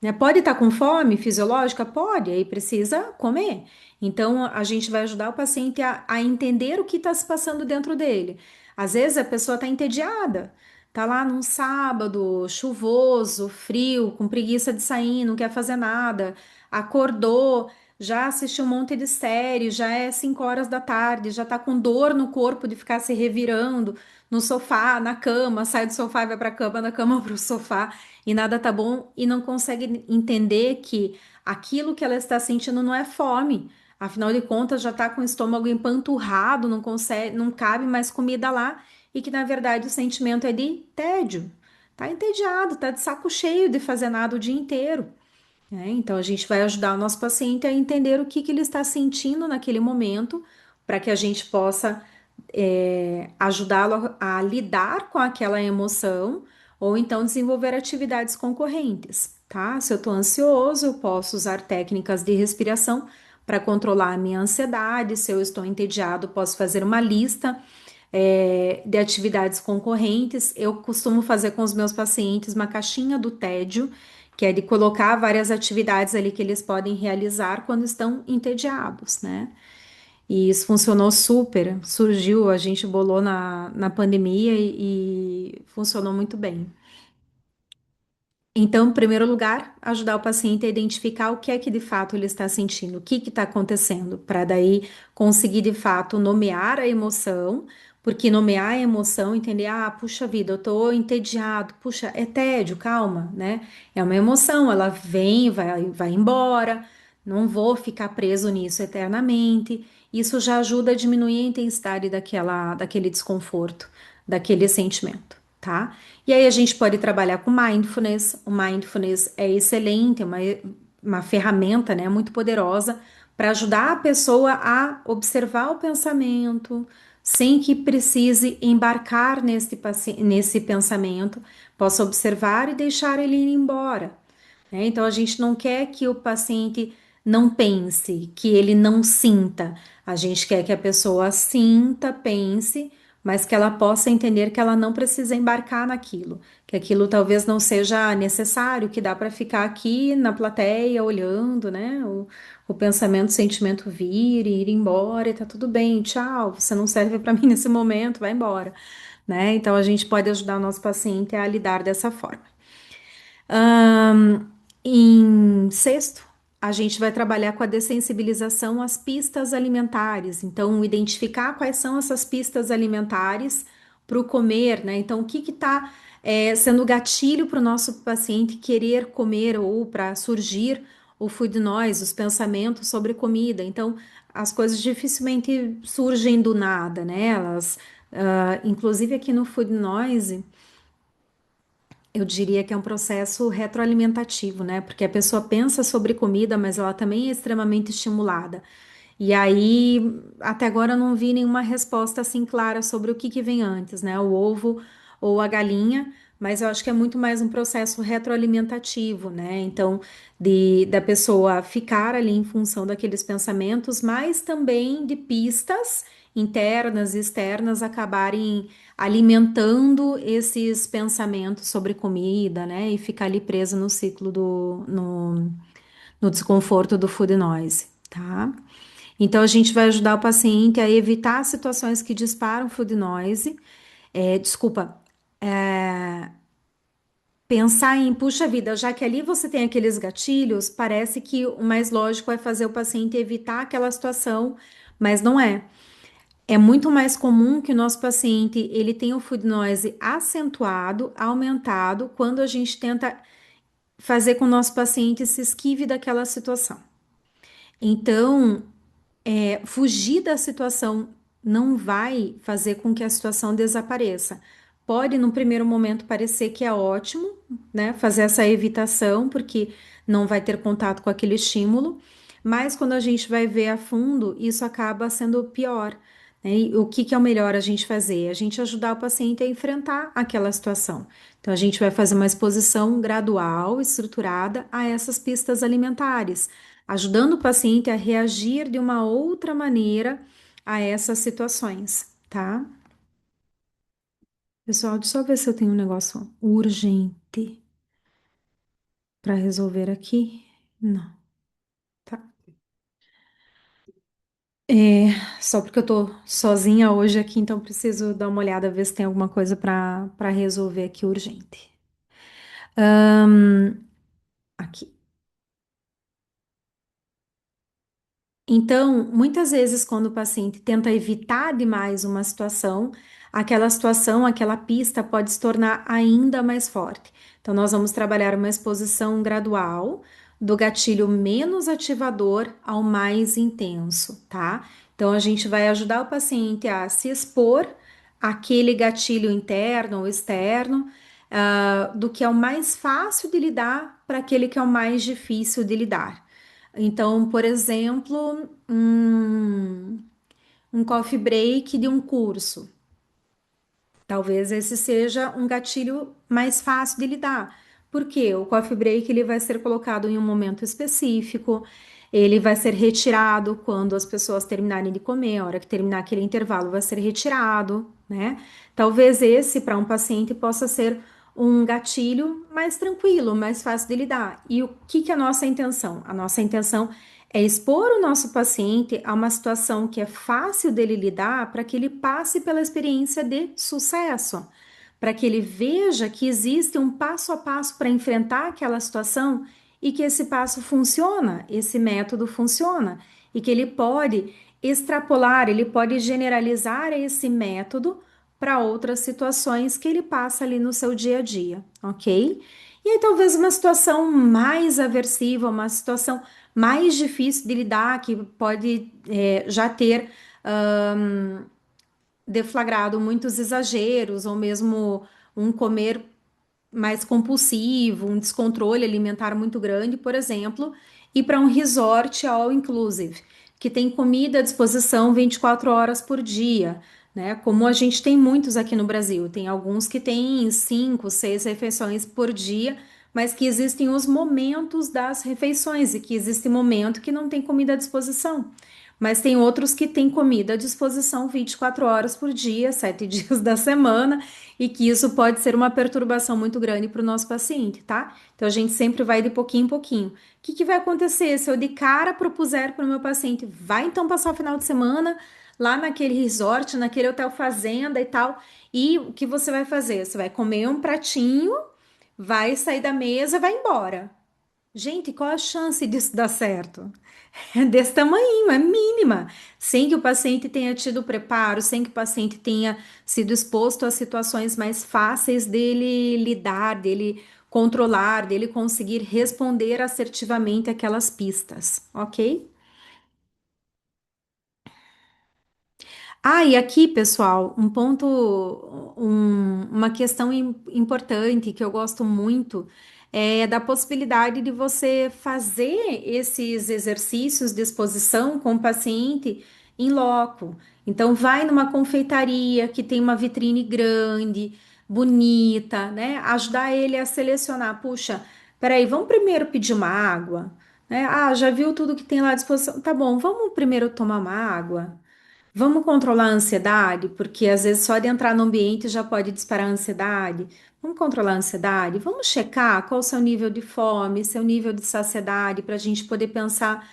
né? Pode estar com fome fisiológica? Pode, aí precisa comer. Então, a gente vai ajudar o paciente a entender o que está se passando dentro dele. Às vezes a pessoa está entediada, tá lá num sábado, chuvoso, frio, com preguiça de sair, não quer fazer nada, acordou, já assistiu um monte de série, já é 5 horas da tarde, já tá com dor no corpo de ficar se revirando no sofá, na cama, sai do sofá e vai para a cama, da cama para o sofá e nada tá bom e não consegue entender que aquilo que ela está sentindo não é fome. Afinal de contas, já tá com o estômago empanturrado, não consegue, não cabe mais comida lá e que na verdade o sentimento é de tédio. Tá entediado, tá de saco cheio de fazer nada o dia inteiro, né? Então a gente vai ajudar o nosso paciente a entender o que que ele está sentindo naquele momento, para que a gente possa ajudá-lo a lidar com aquela emoção ou então desenvolver atividades concorrentes, tá? Se eu estou ansioso, eu posso usar técnicas de respiração para controlar a minha ansiedade. Se eu estou entediado, posso fazer uma lista de atividades concorrentes. Eu costumo fazer com os meus pacientes uma caixinha do tédio, que é de colocar várias atividades ali que eles podem realizar quando estão entediados, né? E isso funcionou super, surgiu, a gente bolou na pandemia e funcionou muito bem. Então, em primeiro lugar, ajudar o paciente a identificar o que é que de fato ele está sentindo, o que está acontecendo, para daí conseguir de fato nomear a emoção, porque nomear a emoção, entender, puxa vida, eu tô entediado, puxa, é tédio, calma, né? É uma emoção, ela vem, vai embora, Não vou ficar preso nisso eternamente. Isso já ajuda a diminuir a intensidade daquele desconforto, daquele sentimento, tá? E aí a gente pode trabalhar com mindfulness. O mindfulness é excelente, é uma ferramenta, né, muito poderosa para ajudar a pessoa a observar o pensamento sem que precise embarcar nesse pensamento, possa observar e deixar ele ir embora, né? Então, a gente não quer que o paciente não pense, que ele não sinta. A gente quer que a pessoa sinta, pense, mas que ela possa entender que ela não precisa embarcar naquilo, que aquilo talvez não seja necessário, que dá para ficar aqui na plateia olhando, né? O pensamento, o sentimento vir e ir embora e tá tudo bem, tchau, você não serve para mim nesse momento, vai embora, né? Então, a gente pode ajudar o nosso paciente a lidar dessa forma. Ahn, Em sexto, a gente vai trabalhar com a dessensibilização às pistas alimentares. Então, identificar quais são essas pistas alimentares para o comer, né? Então, o que está sendo gatilho para o nosso paciente querer comer ou para surgir o food noise, os pensamentos sobre comida. Então, as coisas dificilmente surgem do nada, né? Inclusive aqui no food noise. Eu diria que é um processo retroalimentativo, né? Porque a pessoa pensa sobre comida, mas ela também é extremamente estimulada. E aí, até agora eu não vi nenhuma resposta assim clara sobre o que vem antes, né? O ovo ou a galinha, mas eu acho que é muito mais um processo retroalimentativo, né? Então, da pessoa ficar ali em função daqueles pensamentos, mas também de pistas internas e externas acabarem alimentando esses pensamentos sobre comida, né? E ficar ali preso no ciclo no desconforto do food noise, tá? Então, a gente vai ajudar o paciente a evitar situações que disparam food noise. Desculpa, pensar em, puxa vida, já que ali você tem aqueles gatilhos, parece que o mais lógico é fazer o paciente evitar aquela situação, mas não é. É muito mais comum que o nosso paciente ele tenha o food noise acentuado, aumentado, quando a gente tenta fazer com que o nosso paciente se esquive daquela situação. Então, fugir da situação não vai fazer com que a situação desapareça. Pode, no primeiro momento, parecer que é ótimo, né? Fazer essa evitação, porque não vai ter contato com aquele estímulo, mas quando a gente vai ver a fundo, isso acaba sendo pior, né? E o que é o melhor a gente fazer? A gente ajudar o paciente a enfrentar aquela situação. Então, a gente vai fazer uma exposição gradual, estruturada a essas pistas alimentares, ajudando o paciente a reagir de uma outra maneira a essas situações, tá? Pessoal, deixa eu ver se eu tenho um negócio urgente para resolver aqui. Não, tá. É, só porque eu tô sozinha hoje aqui, então preciso dar uma olhada, ver se tem alguma coisa para resolver aqui urgente. Aqui. Então, muitas vezes, quando o paciente tenta evitar demais uma situação, aquela pista pode se tornar ainda mais forte. Então, nós vamos trabalhar uma exposição gradual do gatilho menos ativador ao mais intenso, tá? Então, a gente vai ajudar o paciente a se expor àquele gatilho interno ou externo, do que é o mais fácil de lidar para aquele que é o mais difícil de lidar. Então, por exemplo, um coffee break de um curso. Talvez esse seja um gatilho mais fácil de lidar. Porque o coffee break ele vai ser colocado em um momento específico, ele vai ser retirado quando as pessoas terminarem de comer, a hora que terminar aquele intervalo vai ser retirado, né? Talvez esse para um paciente possa ser um gatilho mais tranquilo, mais fácil de lidar. E o que é a nossa intenção? A nossa intenção é expor o nosso paciente a uma situação que é fácil dele lidar para que ele passe pela experiência de sucesso, para que ele veja que existe um passo a passo para enfrentar aquela situação e que esse passo funciona, esse método funciona e que ele pode extrapolar, ele pode generalizar esse método para outras situações que ele passa ali no seu dia a dia, ok? E aí talvez uma situação mais aversiva, uma situação mais difícil de lidar, que pode já ter deflagrado muitos exageros, ou mesmo um comer mais compulsivo, um descontrole alimentar muito grande, por exemplo, ir para um resort all inclusive, que tem comida à disposição 24 horas por dia, né? Como a gente tem muitos aqui no Brasil, tem alguns que têm 5, 6 refeições por dia, mas que existem os momentos das refeições e que existe momento que não tem comida à disposição. Mas tem outros que têm comida à disposição 24 horas por dia, 7 dias da semana, e que isso pode ser uma perturbação muito grande para o nosso paciente, tá? Então a gente sempre vai de pouquinho em pouquinho. O que que vai acontecer se eu de cara propuser para o meu paciente, vai então passar o final de semana lá naquele resort, naquele hotel fazenda e tal, e o que você vai fazer? Você vai comer um pratinho, vai sair da mesa, vai embora. Gente, qual a chance disso dar certo? É desse tamanho, é mínima. Sem que o paciente tenha tido preparo, sem que o paciente tenha sido exposto a situações mais fáceis dele lidar, dele controlar, dele conseguir responder assertivamente aquelas pistas, ok? Ah, e aqui, pessoal, um ponto, uma questão importante que eu gosto muito é da possibilidade de você fazer esses exercícios de exposição com o paciente em loco. Então, vai numa confeitaria que tem uma vitrine grande, bonita, né? Ajudar ele a selecionar. Puxa, peraí, vamos primeiro pedir uma água, né? Ah, já viu tudo que tem lá à disposição? Tá bom, vamos primeiro tomar uma água. Vamos controlar a ansiedade, porque às vezes só de entrar no ambiente já pode disparar a ansiedade. Vamos controlar a ansiedade? Vamos checar qual o seu nível de fome, seu nível de saciedade, para a gente poder pensar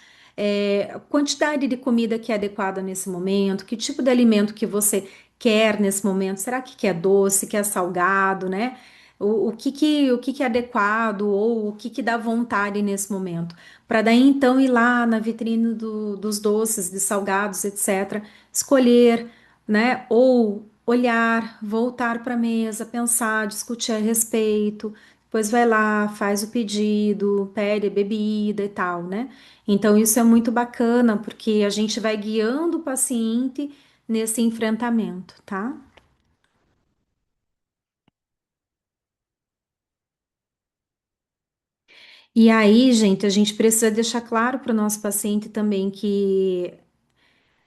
a quantidade de comida que é adequada nesse momento, que tipo de alimento que você quer nesse momento. Será que quer doce, quer salgado, né? O que que é adequado ou o que que dá vontade nesse momento? Para daí então ir lá na vitrine dos doces, de salgados, etc., escolher, né? Ou olhar, voltar para a mesa, pensar, discutir a respeito, depois vai lá, faz o pedido, pede a bebida e tal, né? Então isso é muito bacana porque a gente vai guiando o paciente nesse enfrentamento, tá? E aí, gente, a gente precisa deixar claro para o nosso paciente também que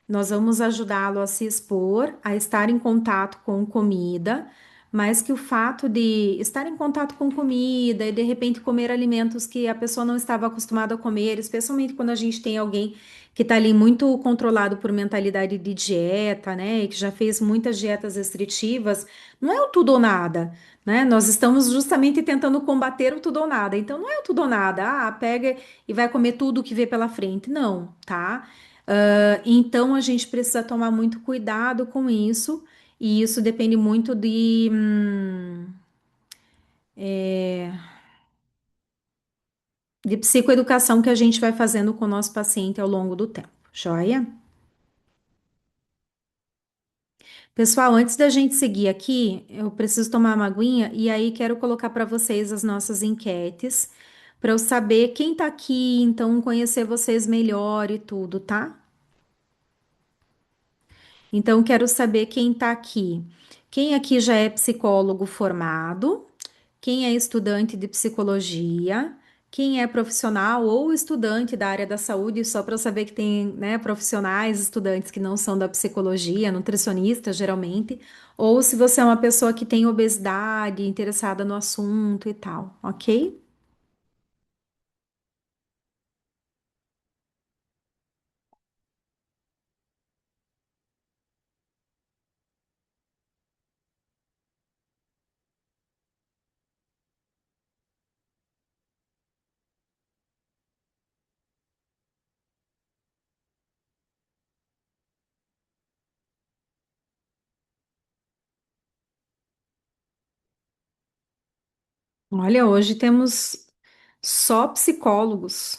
nós vamos ajudá-lo a se expor, a estar em contato com comida, mas que o fato de estar em contato com comida e de repente comer alimentos que a pessoa não estava acostumada a comer, especialmente quando a gente tem alguém que está ali muito controlado por mentalidade de dieta, né, e que já fez muitas dietas restritivas, não é o tudo ou nada, né? Nós estamos justamente tentando combater o tudo ou nada. Então não é o tudo ou nada, pega e vai comer tudo que vê pela frente. Não, tá? Então a gente precisa tomar muito cuidado com isso, e isso depende muito de psicoeducação que a gente vai fazendo com o nosso paciente ao longo do tempo, joia? Pessoal, antes da gente seguir aqui, eu preciso tomar uma aguinha e aí quero colocar para vocês as nossas enquetes, para eu saber quem tá aqui, então conhecer vocês melhor e tudo, tá? Então quero saber quem tá aqui. Quem aqui já é psicólogo formado? Quem é estudante de psicologia, quem é profissional ou estudante da área da saúde, só para eu saber que tem, né, profissionais, estudantes que não são da psicologia, nutricionista, geralmente, ou se você é uma pessoa que tem obesidade, interessada no assunto e tal, ok? Olha, hoje temos só psicólogos.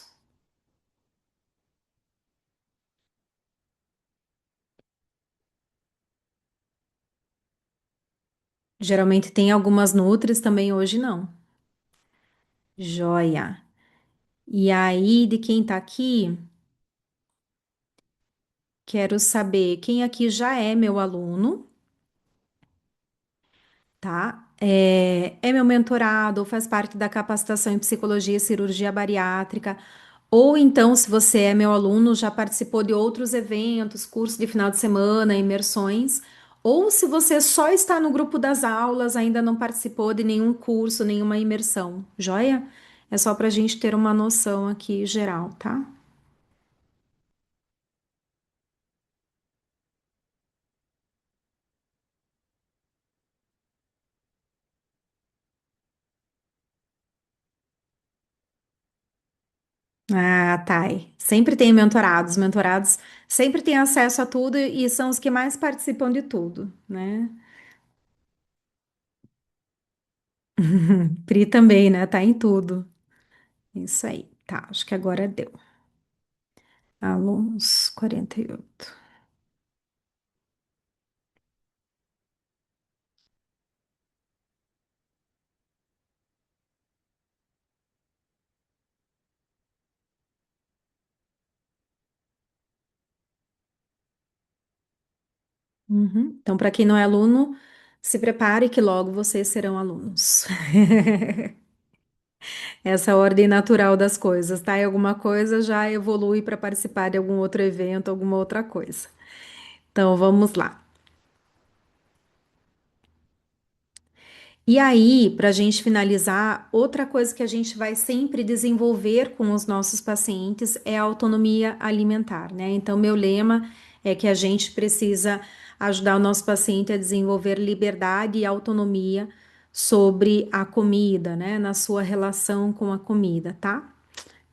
Geralmente tem algumas nutris também, hoje não. Joia. E aí, de quem tá aqui, quero saber quem aqui já é meu aluno, tá? É meu mentorado, ou faz parte da capacitação em psicologia e cirurgia bariátrica, ou então, se você é meu aluno, já participou de outros eventos, cursos de final de semana, imersões, ou se você só está no grupo das aulas, ainda não participou de nenhum curso, nenhuma imersão, joia? É só para a gente ter uma noção aqui geral, tá? Ah, Thay. Sempre tem mentorados. Mentorados sempre têm acesso a tudo e são os que mais participam de tudo, né? Pri também, né? Tá em tudo. Isso aí. Tá, acho que agora deu. Alunos 48. Uhum. Então, para quem não é aluno, se prepare que logo vocês serão alunos. Essa é a ordem natural das coisas, tá? E alguma coisa já evolui para participar de algum outro evento, alguma outra coisa. Então, vamos lá. E aí, para a gente finalizar, outra coisa que a gente vai sempre desenvolver com os nossos pacientes é a autonomia alimentar, né? Então, meu lema é que a gente precisa ajudar o nosso paciente a desenvolver liberdade e autonomia sobre a comida, né? Na sua relação com a comida, tá?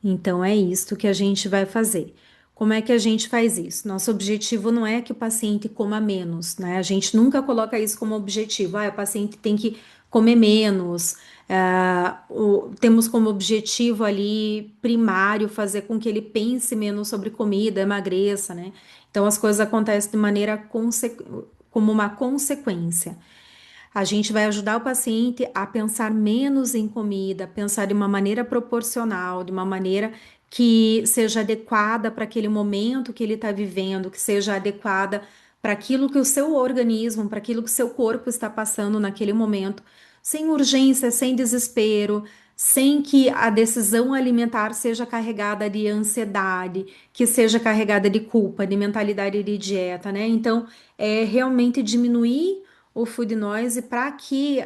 Então é isto que a gente vai fazer. Como é que a gente faz isso? Nosso objetivo não é que o paciente coma menos, né? A gente nunca coloca isso como objetivo. Ah, o paciente tem que comer menos. Temos como objetivo ali primário fazer com que ele pense menos sobre comida, emagreça, né? Então as coisas acontecem de maneira como uma consequência. A gente vai ajudar o paciente a pensar menos em comida, pensar de uma maneira proporcional, de uma maneira que seja adequada para aquele momento que ele está vivendo, que seja adequada para aquilo que o seu organismo, para aquilo que o seu corpo está passando naquele momento, sem urgência, sem desespero, sem que a decisão alimentar seja carregada de ansiedade, que seja carregada de culpa, de mentalidade de dieta, né? Então, é realmente diminuir o food noise para que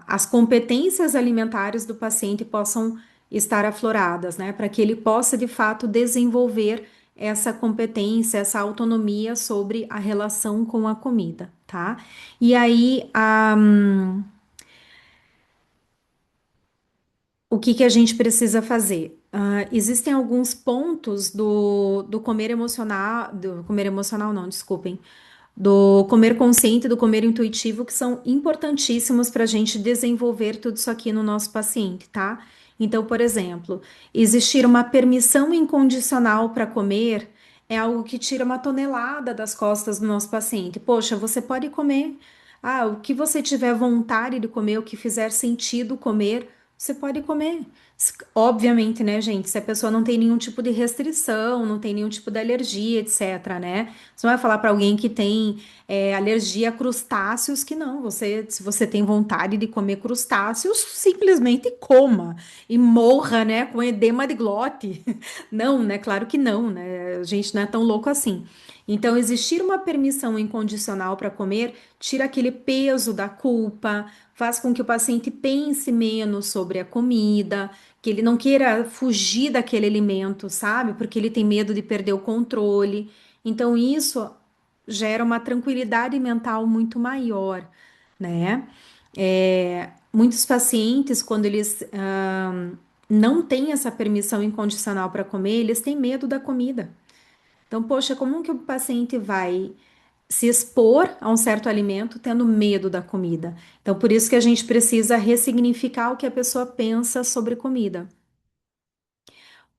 as competências alimentares do paciente possam estar afloradas, né? Para que ele possa de fato desenvolver essa competência, essa autonomia sobre a relação com a comida, tá? E aí, o que que a gente precisa fazer? Existem alguns pontos do comer emocional, do comer emocional não, desculpem, do comer consciente, do comer intuitivo, que são importantíssimos para a gente desenvolver tudo isso aqui no nosso paciente, tá? Então, por exemplo, existir uma permissão incondicional para comer é algo que tira uma tonelada das costas do nosso paciente. Poxa, você pode comer. Ah, o que você tiver vontade de comer, o que fizer sentido comer, você pode comer. Obviamente, né, gente? Se a pessoa não tem nenhum tipo de restrição, não tem nenhum tipo de alergia, etc., né? Você não vai falar para alguém que tem alergia a crustáceos que não. Você, se você tem vontade de comer crustáceos, simplesmente coma e morra, né, com edema de glote. Não, né? Claro que não, né? A gente não é tão louco assim. Então, existir uma permissão incondicional para comer tira aquele peso da culpa, faz com que o paciente pense menos sobre a comida, que ele não queira fugir daquele alimento, sabe? Porque ele tem medo de perder o controle. Então, isso gera uma tranquilidade mental muito maior, né? Muitos pacientes, quando eles não têm essa permissão incondicional para comer, eles têm medo da comida. Então, poxa, como que o paciente vai se expor a um certo alimento tendo medo da comida? Então, por isso que a gente precisa ressignificar o que a pessoa pensa sobre comida.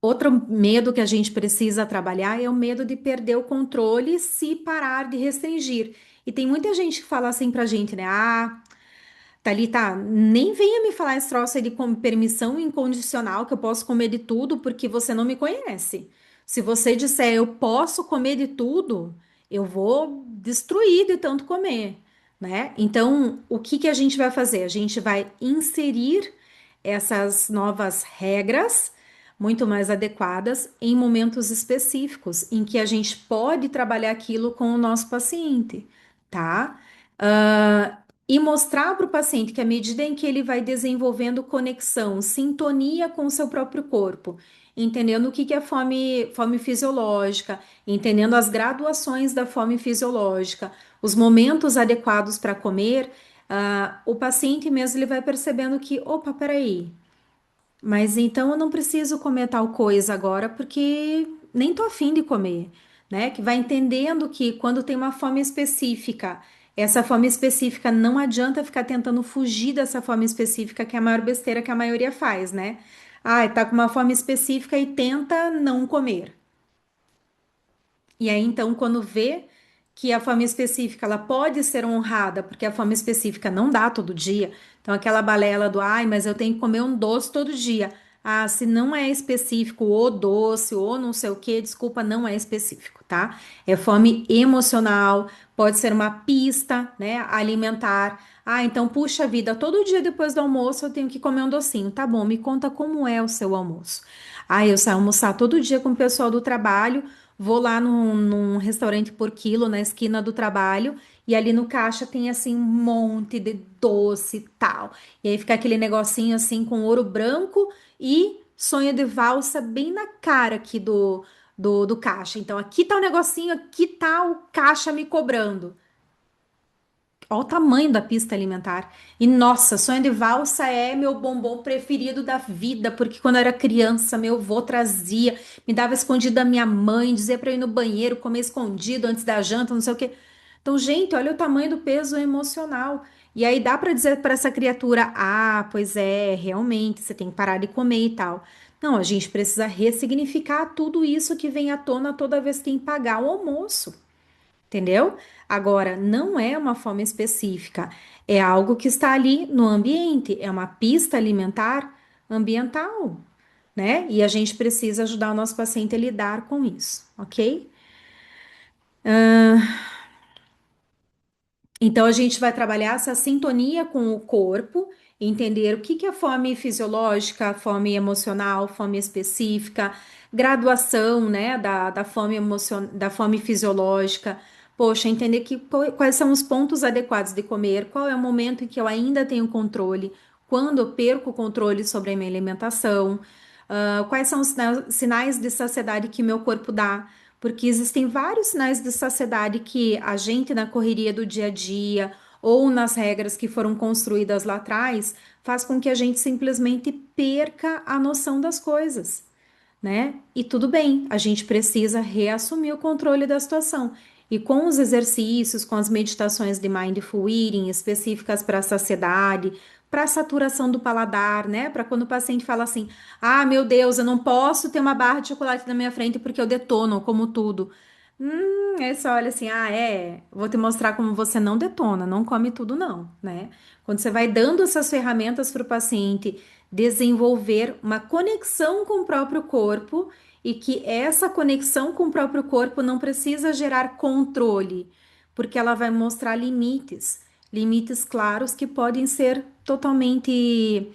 Outro medo que a gente precisa trabalhar é o medo de perder o controle se parar de restringir. E tem muita gente que fala assim pra gente, né? Thalita, nem venha me falar esse troço aí de permissão incondicional que eu posso comer de tudo porque você não me conhece. Se você disser eu posso comer de tudo, eu vou destruir de tanto comer, né? Então, o que que a gente vai fazer? A gente vai inserir essas novas regras muito mais adequadas em momentos específicos em que a gente pode trabalhar aquilo com o nosso paciente, tá? E mostrar para o paciente que à medida em que ele vai desenvolvendo conexão, sintonia com o seu próprio corpo, entendendo o que que é fome fisiológica, entendendo as graduações da fome fisiológica, os momentos adequados para comer, o paciente mesmo ele vai percebendo que, opa, peraí, mas então eu não preciso comer tal coisa agora porque nem tô afim de comer, né? Que vai entendendo que quando tem uma fome específica, essa fome específica não adianta ficar tentando fugir dessa fome específica, que é a maior besteira que a maioria faz, né? Ah, tá com uma fome específica e tenta não comer. E aí, então, quando vê que a fome específica ela pode ser honrada, porque a fome específica não dá todo dia, então aquela balela do ai, mas eu tenho que comer um doce todo dia. Ah, se não é específico o doce ou não sei o que, desculpa, não é específico, tá? É fome emocional, pode ser uma pista, né, alimentar. Ah, então puxa vida, todo dia depois do almoço eu tenho que comer um docinho. Tá bom, me conta como é o seu almoço. Ah, eu saio almoçar todo dia com o pessoal do trabalho. Vou lá num restaurante por quilo na esquina do trabalho e ali no caixa tem assim um monte de doce e tal. E aí fica aquele negocinho assim com ouro branco e sonho de valsa bem na cara aqui do caixa. Então aqui tá o negocinho, aqui tá o caixa me cobrando. Olha o tamanho da pista alimentar. E nossa, sonho de valsa é meu bombom preferido da vida, porque quando eu era criança, meu avô trazia, me dava escondido da minha mãe, dizia para eu ir no banheiro, comer escondido antes da janta, não sei o quê. Então, gente, olha o tamanho do peso emocional. E aí dá para dizer para essa criatura: ah, pois é, realmente, você tem que parar de comer e tal. Não, a gente precisa ressignificar tudo isso que vem à tona toda vez que tem que pagar o almoço. Entendeu? Agora, não é uma fome específica, é algo que está ali no ambiente, é uma pista alimentar ambiental, né? E a gente precisa ajudar o nosso paciente a lidar com isso, ok? Então, a gente vai trabalhar essa sintonia com o corpo, entender o que que é fome fisiológica, fome emocional, fome específica, graduação, né, da fome da fome fisiológica. Poxa, entender quais são os pontos adequados de comer, qual é o momento em que eu ainda tenho controle, quando eu perco o controle sobre a minha alimentação, quais são os sinais de saciedade que meu corpo dá. Porque existem vários sinais de saciedade que a gente, na correria do dia a dia ou nas regras que foram construídas lá atrás, faz com que a gente simplesmente perca a noção das coisas, né? E tudo bem, a gente precisa reassumir o controle da situação. E com os exercícios, com as meditações de mindful eating específicas para a saciedade, para a saturação do paladar, né? Para quando o paciente fala assim: ah, meu Deus, eu não posso ter uma barra de chocolate na minha frente porque eu detono, eu como tudo. Aí você olha assim: ah, é, vou te mostrar como você não detona, não come tudo, não, né? Quando você vai dando essas ferramentas para o paciente desenvolver uma conexão com o próprio corpo e que essa conexão com o próprio corpo não precisa gerar controle, porque ela vai mostrar limites, limites claros que podem ser totalmente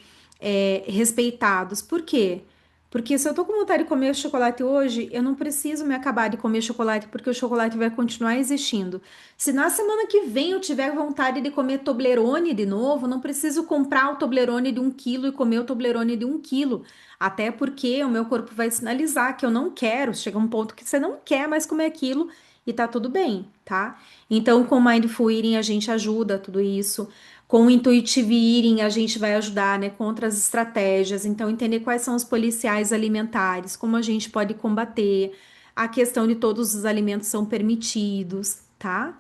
respeitados. Por quê? Porque se eu tô com vontade de comer chocolate hoje, eu não preciso me acabar de comer chocolate, porque o chocolate vai continuar existindo. Se na semana que vem eu tiver vontade de comer Toblerone de novo, não preciso comprar o Toblerone de 1 quilo e comer o Toblerone de 1 quilo. Até porque o meu corpo vai sinalizar que eu não quero. Chega um ponto que você não quer mais comer aquilo e tá tudo bem, tá? Então, com o Mindful Eating a gente ajuda tudo isso. Com o Intuitive Eating a gente vai ajudar, né, com outras estratégias. Então, entender quais são os policiais alimentares, como a gente pode combater, a questão de todos os alimentos são permitidos, tá?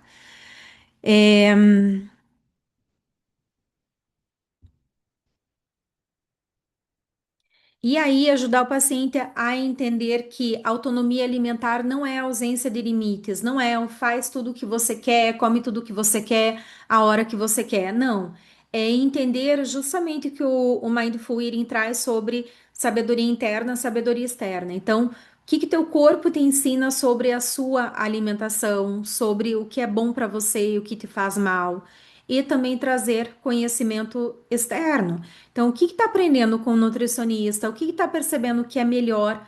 E aí, ajudar o paciente a entender que autonomia alimentar não é ausência de limites, não é um faz tudo o que você quer, come tudo o que você quer, a hora que você quer. Não. é entender justamente o que o Mindful Eating traz sobre sabedoria interna, sabedoria externa. Então, o que que teu corpo te ensina sobre a sua alimentação, sobre o que é bom para você e o que te faz mal, e também trazer conhecimento externo. Então, o que que tá aprendendo com o nutricionista? O que que tá percebendo que é melhor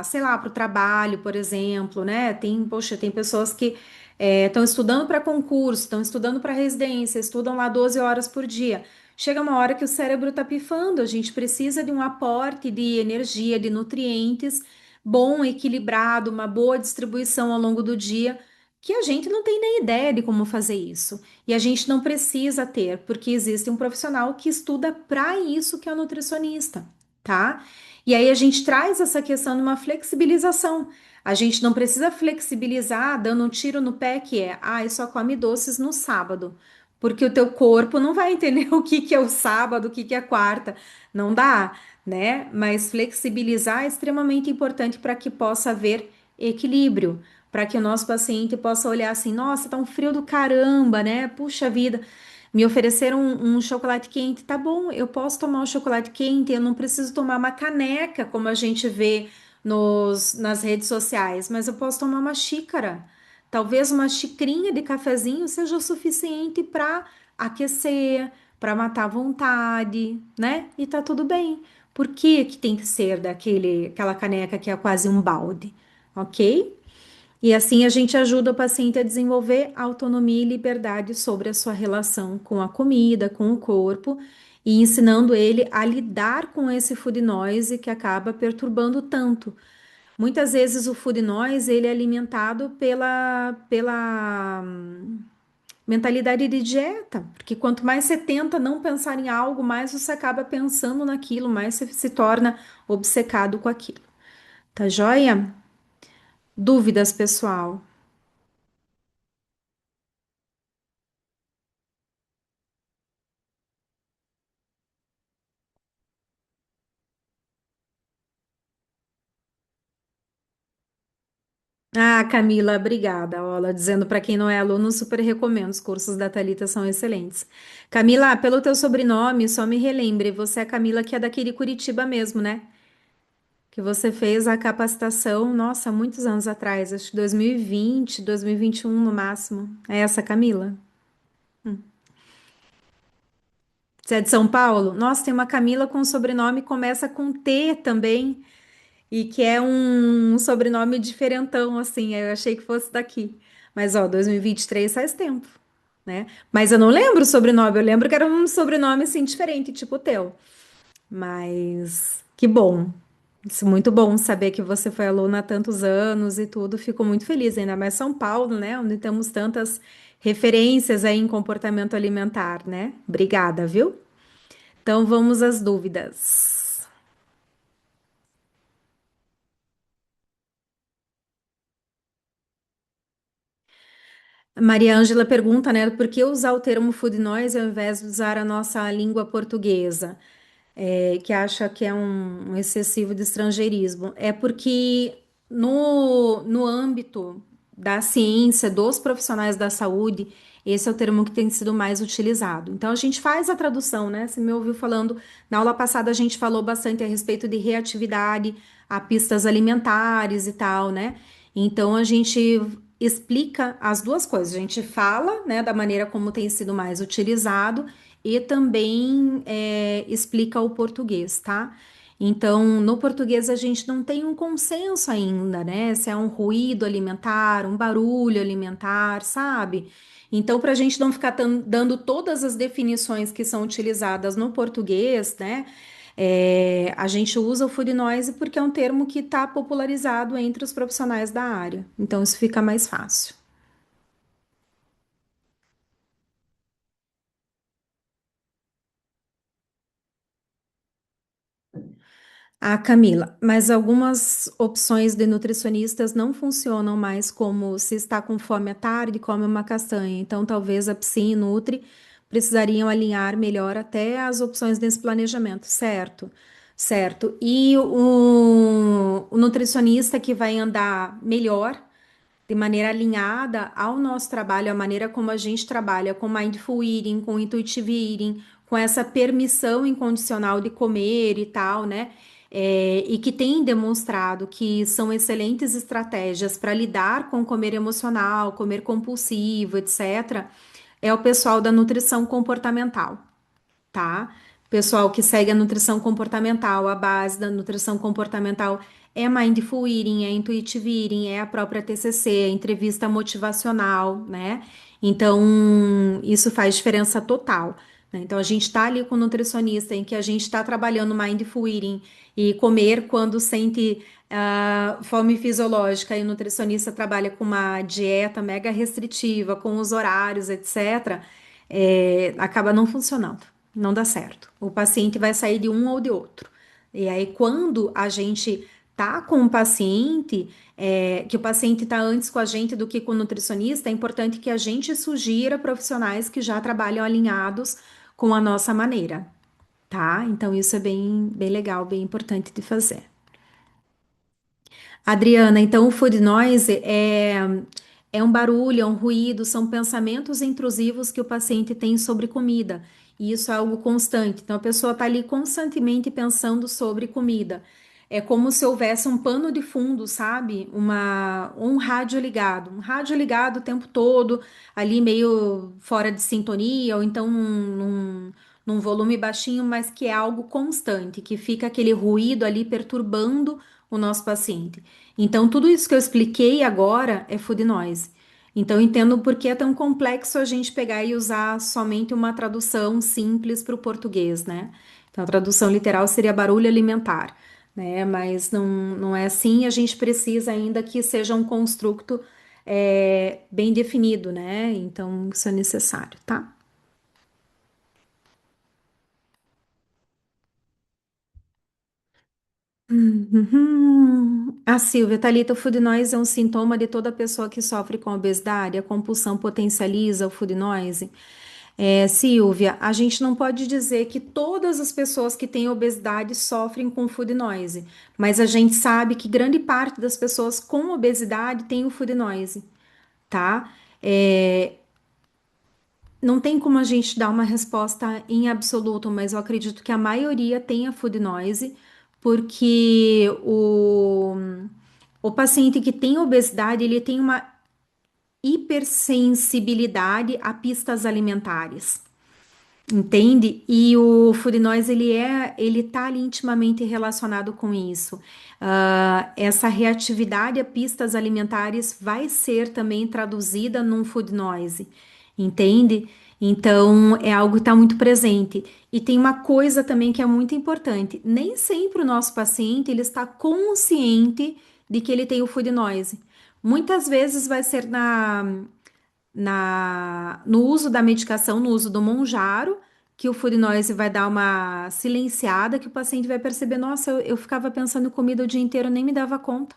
sei lá, para o trabalho, por exemplo, né? Poxa, tem pessoas que estão estudando para concurso, estão estudando para residência, estudam lá 12 horas por dia. Chega uma hora que o cérebro está pifando, a gente precisa de um aporte de energia, de nutrientes bom, equilibrado, uma boa distribuição ao longo do dia, que a gente não tem nem ideia de como fazer isso. E a gente não precisa ter, porque existe um profissional que estuda para isso, que é o nutricionista, tá? E aí a gente traz essa questão de uma flexibilização. A gente não precisa flexibilizar dando um tiro no pé que é, só come doces no sábado, porque o teu corpo não vai entender o que que é o sábado, o que que é quarta, não dá, né? Mas flexibilizar é extremamente importante para que possa haver equilíbrio, para que o nosso paciente possa olhar assim, nossa, tá um frio do caramba, né? Puxa vida, me ofereceram um chocolate quente, tá bom, eu posso tomar um chocolate quente, eu não preciso tomar uma caneca, como a gente vê nas redes sociais, mas eu posso tomar uma xícara. Talvez uma xicrinha de cafezinho seja o suficiente para aquecer, para matar a vontade, né? E tá tudo bem. Por que que tem que ser aquela caneca que é quase um balde, ok? E assim a gente ajuda o paciente a desenvolver autonomia e liberdade sobre a sua relação com a comida, com o corpo, e ensinando ele a lidar com esse food noise que acaba perturbando tanto. Muitas vezes o food noise ele é alimentado pela mentalidade de dieta, porque quanto mais você tenta não pensar em algo, mais você acaba pensando naquilo, mais você se torna obcecado com aquilo. Tá joia? Dúvidas, pessoal? Ah, Camila, obrigada. Ó, ela dizendo para quem não é aluno, super recomendo. Os cursos da Thalita são excelentes. Camila, pelo teu sobrenome, só me relembre, você é a Camila que é daqui de Curitiba mesmo, né? Que você fez a capacitação, nossa, muitos anos atrás, acho que 2020, 2021 no máximo. É essa, Camila? Você é de São Paulo? Nossa, tem uma Camila com sobrenome que começa com T também. E que é um sobrenome diferentão, assim. Eu achei que fosse daqui. Mas, ó, 2023 faz tempo, né? Mas eu não lembro o sobrenome. Eu lembro que era um sobrenome, assim, diferente, tipo o teu. Mas, que bom. Isso, muito bom saber que você foi aluna há tantos anos e tudo. Fico muito feliz, ainda mais São Paulo, né? Onde temos tantas referências aí em comportamento alimentar, né? Obrigada, viu? Então, vamos às dúvidas. Maria Ângela pergunta, né, por que usar o termo food noise ao invés de usar a nossa língua portuguesa, que acha que é um excessivo de estrangeirismo. É porque no âmbito da ciência, dos profissionais da saúde, esse é o termo que tem sido mais utilizado. Então, a gente faz a tradução, né? Você me ouviu falando, na aula passada a gente falou bastante a respeito de reatividade a pistas alimentares e tal, né? Então, a gente explica as duas coisas. A gente fala, né, da maneira como tem sido mais utilizado e também explica o português, tá? Então, no português a gente não tem um consenso ainda, né? Se é um ruído alimentar, um barulho alimentar, sabe? Então, para a gente não ficar dando todas as definições que são utilizadas no português, né? A gente usa o food noise porque é um termo que está popularizado entre os profissionais da área. Então, isso fica mais fácil. Ah, Camila, mas algumas opções de nutricionistas não funcionam mais como se está com fome à tarde, come uma castanha. Então, talvez a Psi e Nutri precisariam alinhar melhor até as opções desse planejamento, certo? Certo. E o nutricionista que vai andar melhor de maneira alinhada ao nosso trabalho, a maneira como a gente trabalha com Mindful Eating, com Intuitive Eating, com essa permissão incondicional de comer e tal, né? E que tem demonstrado que são excelentes estratégias para lidar com comer emocional, comer compulsivo, etc., é o pessoal da nutrição comportamental, tá? Pessoal que segue a nutrição comportamental, a base da nutrição comportamental é Mindful Eating, é Intuitive Eating, é a própria TCC, a entrevista motivacional, né? Então, isso faz diferença total, né? Então, a gente está ali com o nutricionista em que a gente está trabalhando Mindful Eating e comer quando sente fome fisiológica e o nutricionista trabalha com uma dieta mega restritiva, com os horários, etc., acaba não funcionando, não dá certo. O paciente vai sair de um ou de outro. E aí, quando a gente tá com o paciente, que o paciente tá antes com a gente do que com o nutricionista, é importante que a gente sugira profissionais que já trabalham alinhados com a nossa maneira, tá? Então, isso é bem legal, bem importante de fazer. Adriana, então o food noise é um barulho, é um ruído, são pensamentos intrusivos que o paciente tem sobre comida. E isso é algo constante. Então a pessoa está ali constantemente pensando sobre comida. É como se houvesse um pano de fundo, sabe? Um rádio ligado o tempo todo, ali meio fora de sintonia, ou então num volume baixinho, mas que é algo constante, que fica aquele ruído ali perturbando o nosso paciente. Então, tudo isso que eu expliquei agora é food noise. Então, eu entendo por que é tão complexo a gente pegar e usar somente uma tradução simples para o português, né? Então, a tradução literal seria barulho alimentar, né? Mas não é assim, a gente precisa ainda que seja um construto bem definido, né? Então, isso é necessário, tá? A Silvia, Thalita, o food noise é um sintoma de toda pessoa que sofre com obesidade. A compulsão potencializa o food noise. Silvia, a gente não pode dizer que todas as pessoas que têm obesidade sofrem com food noise, mas a gente sabe que grande parte das pessoas com obesidade tem o food noise, tá? É, não tem como a gente dar uma resposta em absoluto, mas eu acredito que a maioria tenha food noise, porque o paciente que tem obesidade, ele tem uma hipersensibilidade a pistas alimentares. Entende? E o food noise, ele tá ali intimamente relacionado com isso. Essa reatividade a pistas alimentares vai ser também traduzida num food noise, entende? Então, é algo que está muito presente. E tem uma coisa também que é muito importante. Nem sempre o nosso paciente, ele está consciente de que ele tem o food noise. Muitas vezes vai ser no uso da medicação, no uso do Monjaro, que o food noise vai dar uma silenciada, que o paciente vai perceber, nossa, eu ficava pensando em comida o dia inteiro, nem me dava conta.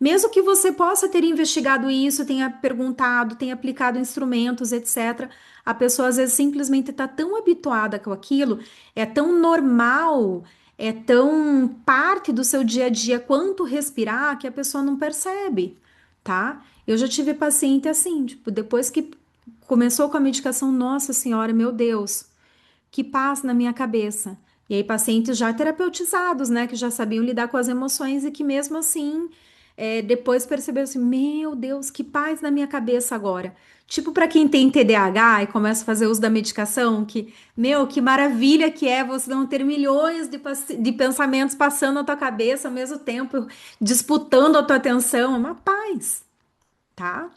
Mesmo que você possa ter investigado isso, tenha perguntado, tenha aplicado instrumentos, etc., a pessoa às vezes simplesmente está tão habituada com aquilo, é tão normal, é tão parte do seu dia a dia quanto respirar, que a pessoa não percebe, tá? Eu já tive paciente assim, tipo, depois que começou com a medicação, nossa senhora, meu Deus, que paz na minha cabeça. E aí, pacientes já terapeutizados, né, que já sabiam lidar com as emoções e que mesmo assim, depois perceberam assim: meu Deus, que paz na minha cabeça agora. Tipo, para quem tem TDAH e começa a fazer uso da medicação, meu, que maravilha que é você não ter milhões de pensamentos passando na tua cabeça ao mesmo tempo, disputando a tua atenção, é uma paz, tá?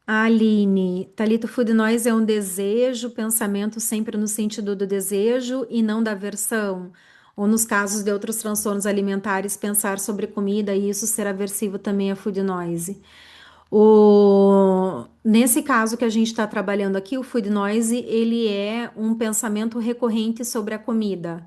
Aline, Thalita, Food Noise é um desejo, pensamento sempre no sentido do desejo e não da aversão. Ou nos casos de outros transtornos alimentares, pensar sobre comida e isso ser aversivo também é food noise. Nesse caso que a gente está trabalhando aqui, o food noise, ele é um pensamento recorrente sobre a comida.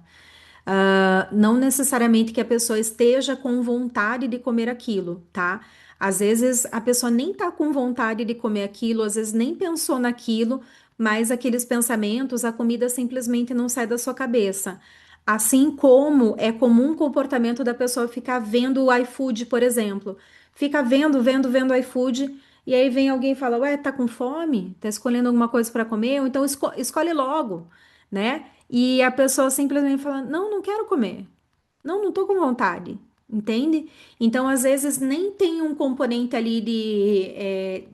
Não necessariamente que a pessoa esteja com vontade de comer aquilo, tá? Às vezes a pessoa nem tá com vontade de comer aquilo, às vezes nem pensou naquilo, mas aqueles pensamentos, a comida simplesmente não sai da sua cabeça. Assim como é comum o comportamento da pessoa ficar vendo o iFood, por exemplo. Fica vendo o iFood, e aí vem alguém e fala: Ué, tá com fome? Tá escolhendo alguma coisa para comer? Ou então escolhe logo, né? E a pessoa simplesmente fala: Não, não quero comer. Não, não tô com vontade, entende? Então, às vezes, nem tem um componente ali de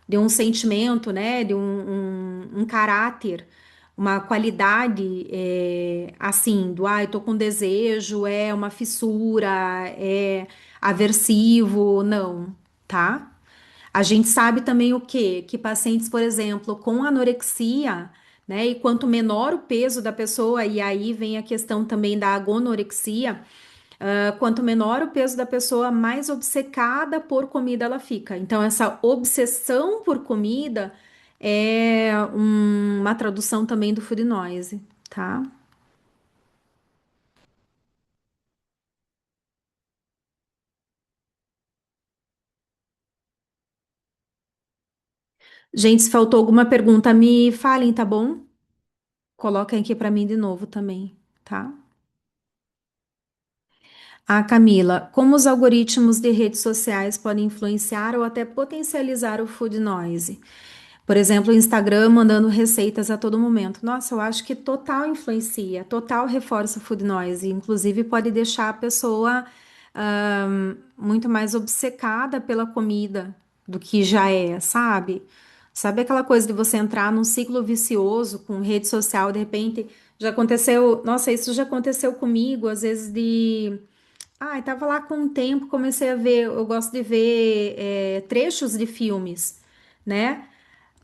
de um sentimento, né? De um caráter, uma qualidade, assim, do, ai, tô com desejo, é uma fissura, é aversivo, não, tá? A gente sabe também o quê? Que pacientes, por exemplo, com anorexia, né? E quanto menor o peso da pessoa, e aí vem a questão também da agonorexia, quanto menor o peso da pessoa, mais obcecada por comida ela fica. Então, essa obsessão por comida é uma tradução também do food noise, tá? Gente, se faltou alguma pergunta, me falem, tá bom? Coloquem aqui para mim de novo também, tá? A Camila, como os algoritmos de redes sociais podem influenciar ou até potencializar o food noise? Por exemplo, o Instagram mandando receitas a todo momento. Nossa, eu acho que total influencia, total reforça o food noise. Inclusive, pode deixar a pessoa muito mais obcecada pela comida do que já é, sabe? Sabe aquela coisa de você entrar num ciclo vicioso com rede social, de repente já aconteceu. Nossa, isso já aconteceu comigo, às vezes de. Ah, eu tava lá com o tempo, comecei a ver, eu gosto de ver trechos de filmes, né?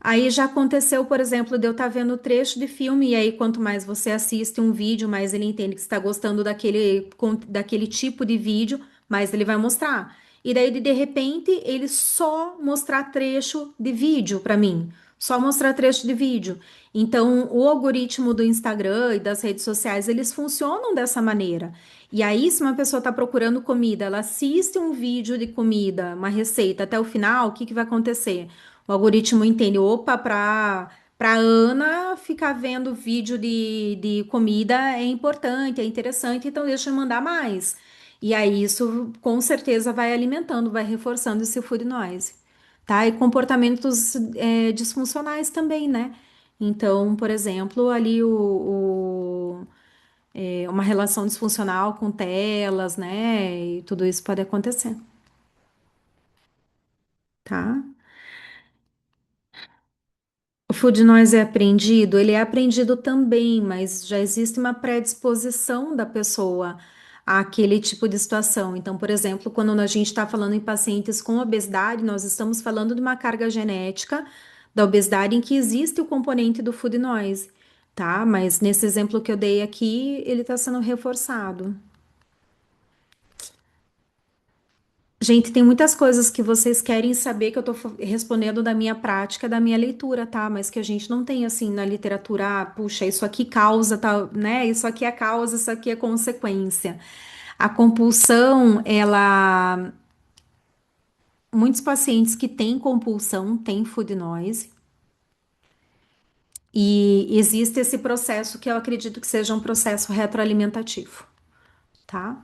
Aí já aconteceu, por exemplo, de eu estar vendo trecho de filme, e aí quanto mais você assiste um vídeo, mais ele entende que você está gostando daquele tipo de vídeo, mais ele vai mostrar. E daí, de repente, ele só mostrar trecho de vídeo para mim. Só mostrar trecho de vídeo. Então, o algoritmo do Instagram e das redes sociais, eles funcionam dessa maneira. E aí, se uma pessoa está procurando comida, ela assiste um vídeo de comida, uma receita até o final, o que que vai acontecer? O algoritmo entende, opa, para Ana ficar vendo vídeo de comida é importante, é interessante, então deixa eu mandar mais. E aí isso com certeza vai alimentando, vai reforçando esse food noise, tá? E comportamentos disfuncionais também, né? Então, por exemplo, ali uma relação disfuncional com telas, né? E tudo isso pode acontecer, tá? O food noise é aprendido? Ele é aprendido também, mas já existe uma predisposição da pessoa àquele tipo de situação. Então, por exemplo, quando a gente está falando em pacientes com obesidade, nós estamos falando de uma carga genética da obesidade em que existe o componente do food noise, tá? Mas nesse exemplo que eu dei aqui, ele está sendo reforçado. Gente, tem muitas coisas que vocês querem saber que eu tô respondendo da minha prática, da minha leitura, tá? Mas que a gente não tem assim na literatura, puxa, isso aqui causa tal, né? Isso aqui é causa, isso aqui é consequência. A compulsão, muitos pacientes que têm compulsão têm food noise e existe esse processo que eu acredito que seja um processo retroalimentativo, tá?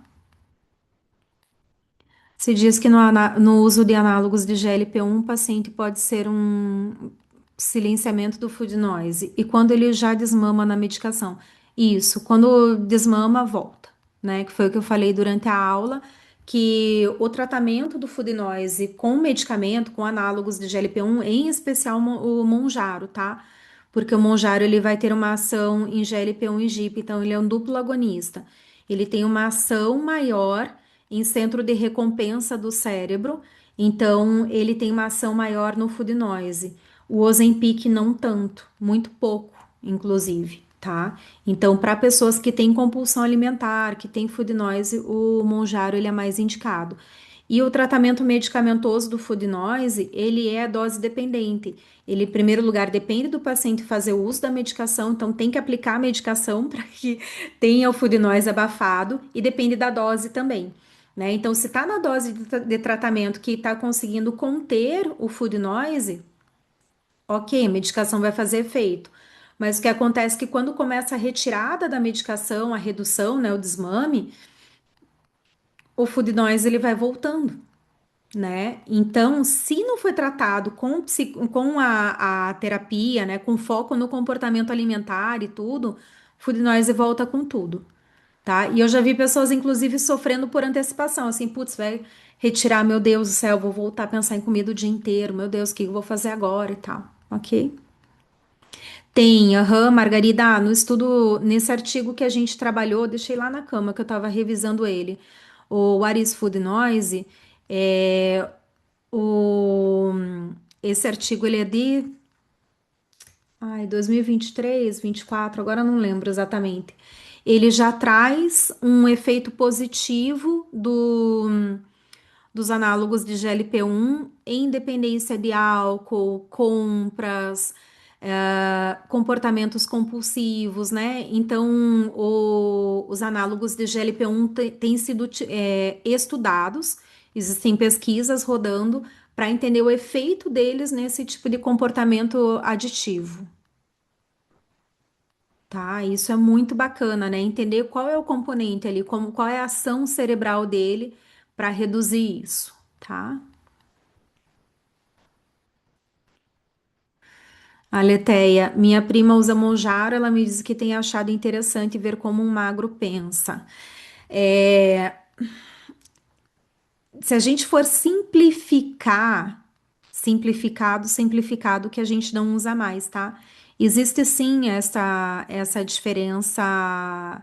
Se diz que no uso de análogos de GLP-1, o paciente pode ser um silenciamento do food noise. E quando ele já desmama na medicação? Isso, quando desmama, volta, né? Que foi o que eu falei durante a aula, que o tratamento do food noise com medicamento, com análogos de GLP-1, em especial o Monjaro, tá? Porque o Monjaro ele vai ter uma ação em GLP-1 e GIP, então ele é um duplo agonista. Ele tem uma ação maior em centro de recompensa do cérebro, então ele tem uma ação maior no food noise. O Ozempic não tanto, muito pouco, inclusive, tá? Então, para pessoas que têm compulsão alimentar, que têm food noise, o Monjaro ele é mais indicado. E o tratamento medicamentoso do food noise, ele é dose dependente. Ele, em primeiro lugar, depende do paciente fazer o uso da medicação, então tem que aplicar a medicação para que tenha o food noise abafado e depende da dose também. Né? Então, se está na dose de tratamento que está conseguindo conter o food noise, ok, a medicação vai fazer efeito. Mas o que acontece é que quando começa a retirada da medicação, a redução, né, o desmame, o food noise ele vai voltando, né? Então, se não foi tratado com a terapia, né, com foco no comportamento alimentar e tudo, food noise volta com tudo, tá? E eu já vi pessoas, inclusive, sofrendo por antecipação, assim, putz, vai retirar, meu Deus do céu, vou voltar a pensar em comida o dia inteiro, meu Deus, o que eu vou fazer agora e tal, ok? Tem, aham, Margarida, no estudo, nesse artigo que a gente trabalhou, deixei lá na cama que eu estava revisando ele, o What is Food Noise, é, o, esse artigo ele é de 2023, 24, agora eu não lembro exatamente. Ele já traz um efeito positivo dos análogos de GLP-1 em dependência de álcool, compras, comportamentos compulsivos, né? Então, os análogos de GLP-1 têm sido estudados, existem pesquisas rodando para entender o efeito deles nesse tipo de comportamento aditivo. Tá, isso é muito bacana, né? Entender qual é o componente ali, como, qual é a ação cerebral dele para reduzir isso, tá? A Leteia, minha prima usa Monjaro, ela me diz que tem achado interessante ver como um magro pensa. É, se a gente for simplificar, simplificado, que a gente não usa mais, tá? Existe sim essa diferença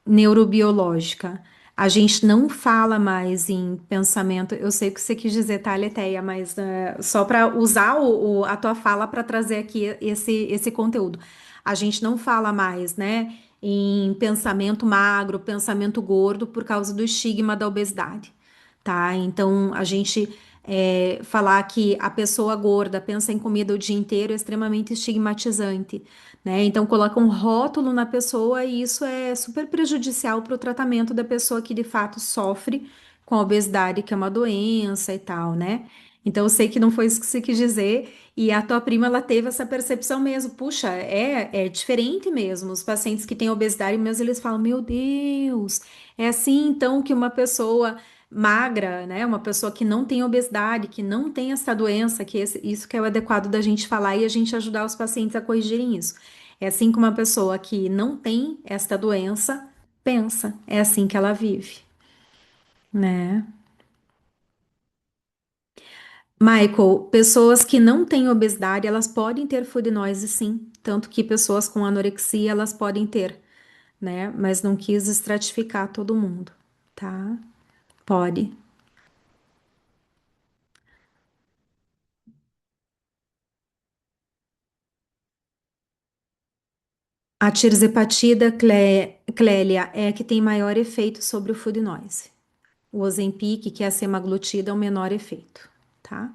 neurobiológica. A gente não fala mais em pensamento. Eu sei o que você quis dizer, tá, Leteia, mas só para usar a tua fala para trazer aqui esse conteúdo. A gente não fala mais, né, em pensamento magro, pensamento gordo, por causa do estigma da obesidade, tá? Então, a gente falar que a pessoa gorda pensa em comida o dia inteiro é extremamente estigmatizante, né? Então, coloca um rótulo na pessoa e isso é super prejudicial para o tratamento da pessoa que de fato sofre com a obesidade, que é uma doença e tal, né? Então, eu sei que não foi isso que você quis dizer, e a tua prima, ela teve essa percepção mesmo. Puxa, é diferente mesmo. Os pacientes que têm obesidade mesmo, eles falam, meu Deus, é assim então que uma pessoa magra, né? Uma pessoa que não tem obesidade, que não tem essa doença, isso que é o adequado da gente falar e a gente ajudar os pacientes a corrigirem isso. É assim que uma pessoa que não tem esta doença pensa, é assim que ela vive, né? Michael, pessoas que não têm obesidade, elas podem ter food noise, sim. Tanto que pessoas com anorexia, elas podem ter, né? Mas não quis estratificar todo mundo, tá? Pode. A tirzepatida, Clélia, é a que tem maior efeito sobre o food noise. O Ozempic, que é a semaglutida, é o menor efeito, tá?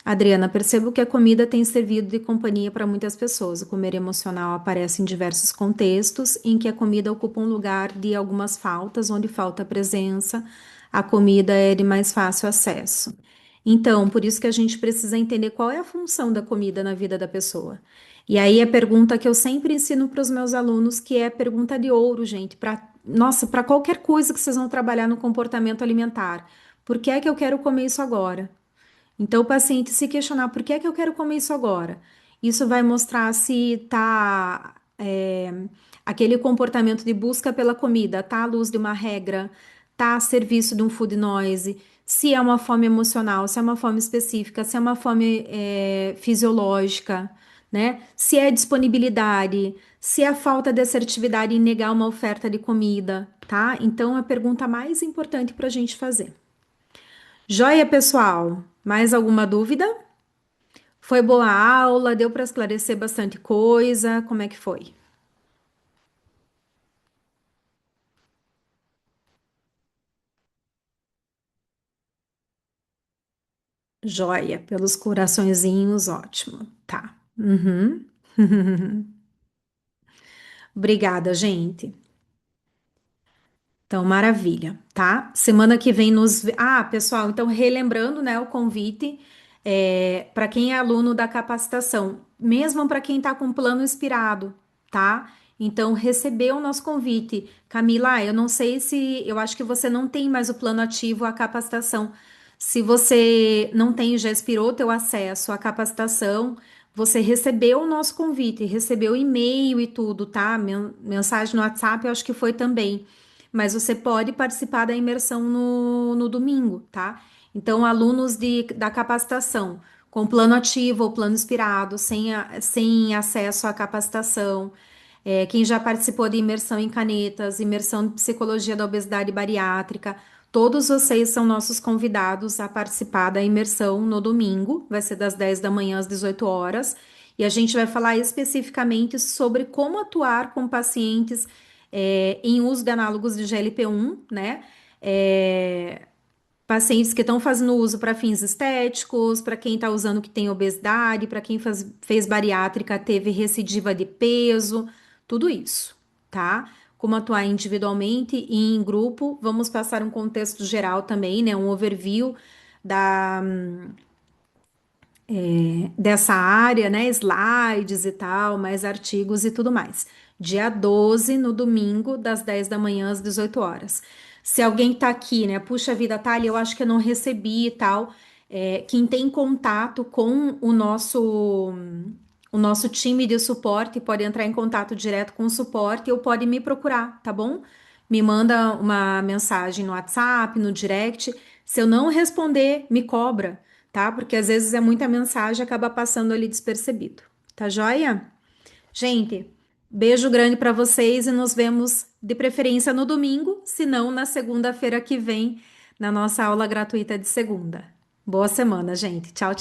Adriana, percebo que a comida tem servido de companhia para muitas pessoas. O comer emocional aparece em diversos contextos em que a comida ocupa um lugar de algumas faltas, onde falta a presença, a comida é de mais fácil acesso. Então, por isso que a gente precisa entender qual é a função da comida na vida da pessoa. E aí a pergunta que eu sempre ensino para os meus alunos, que é a pergunta de ouro, gente, nossa, para qualquer coisa que vocês vão trabalhar no comportamento alimentar. Por que é que eu quero comer isso agora? Então, o paciente se questionar por que é que eu quero comer isso agora? Isso vai mostrar se tá aquele comportamento de busca pela comida, tá à luz de uma regra, tá a serviço de um food noise, se é uma fome emocional, se é uma fome específica, se é uma fome fisiológica, né? Se é disponibilidade, se é a falta de assertividade em negar uma oferta de comida, tá? Então, é a pergunta mais importante para a gente fazer. Joia, pessoal? Mais alguma dúvida? Foi boa a aula? Deu para esclarecer bastante coisa? Como é que foi? Joia, pelos coraçõezinhos, ótimo. Tá. Uhum. Obrigada, gente. Então, maravilha, tá? Semana que vem nos. Ah, pessoal, então relembrando, né, o convite. Para quem é aluno da capacitação, mesmo para quem está com plano expirado, tá? Então, recebeu o nosso convite. Camila, eu não sei se, eu acho que você não tem mais o plano ativo à capacitação. Se você não tem, já expirou teu acesso à capacitação, você recebeu o nosso convite, recebeu e-mail e tudo, tá? Mensagem no WhatsApp, eu acho que foi também. Mas você pode participar da imersão no domingo, tá? Então, alunos da capacitação, com plano ativo ou plano expirado, sem acesso à capacitação, quem já participou de imersão em canetas, imersão de psicologia da obesidade bariátrica, todos vocês são nossos convidados a participar da imersão no domingo, vai ser das 10 da manhã às 18 horas, e a gente vai falar especificamente sobre como atuar com pacientes em uso de análogos de GLP-1, né? É, pacientes que estão fazendo uso para fins estéticos, para quem está usando que tem obesidade, para quem fez bariátrica, teve recidiva de peso, tudo isso, tá? Como atuar individualmente e em grupo. Vamos passar um contexto geral também, né? Um overview da, dessa área, né? Slides e tal, mais artigos e tudo mais. Dia 12 no domingo, das 10 da manhã às 18 horas. Se alguém tá aqui, né? Puxa vida, Thalia, eu acho que eu não recebi e tal. Quem tem contato com o nosso time de suporte pode entrar em contato direto com o suporte ou pode me procurar, tá bom? Me manda uma mensagem no WhatsApp, no direct. Se eu não responder, me cobra, tá? Porque às vezes é muita mensagem e acaba passando ali despercebido. Tá joia? Gente, beijo grande para vocês e nos vemos de preferência no domingo, se não na segunda-feira que vem, na nossa aula gratuita de segunda. Boa semana, gente. Tchau, tchau.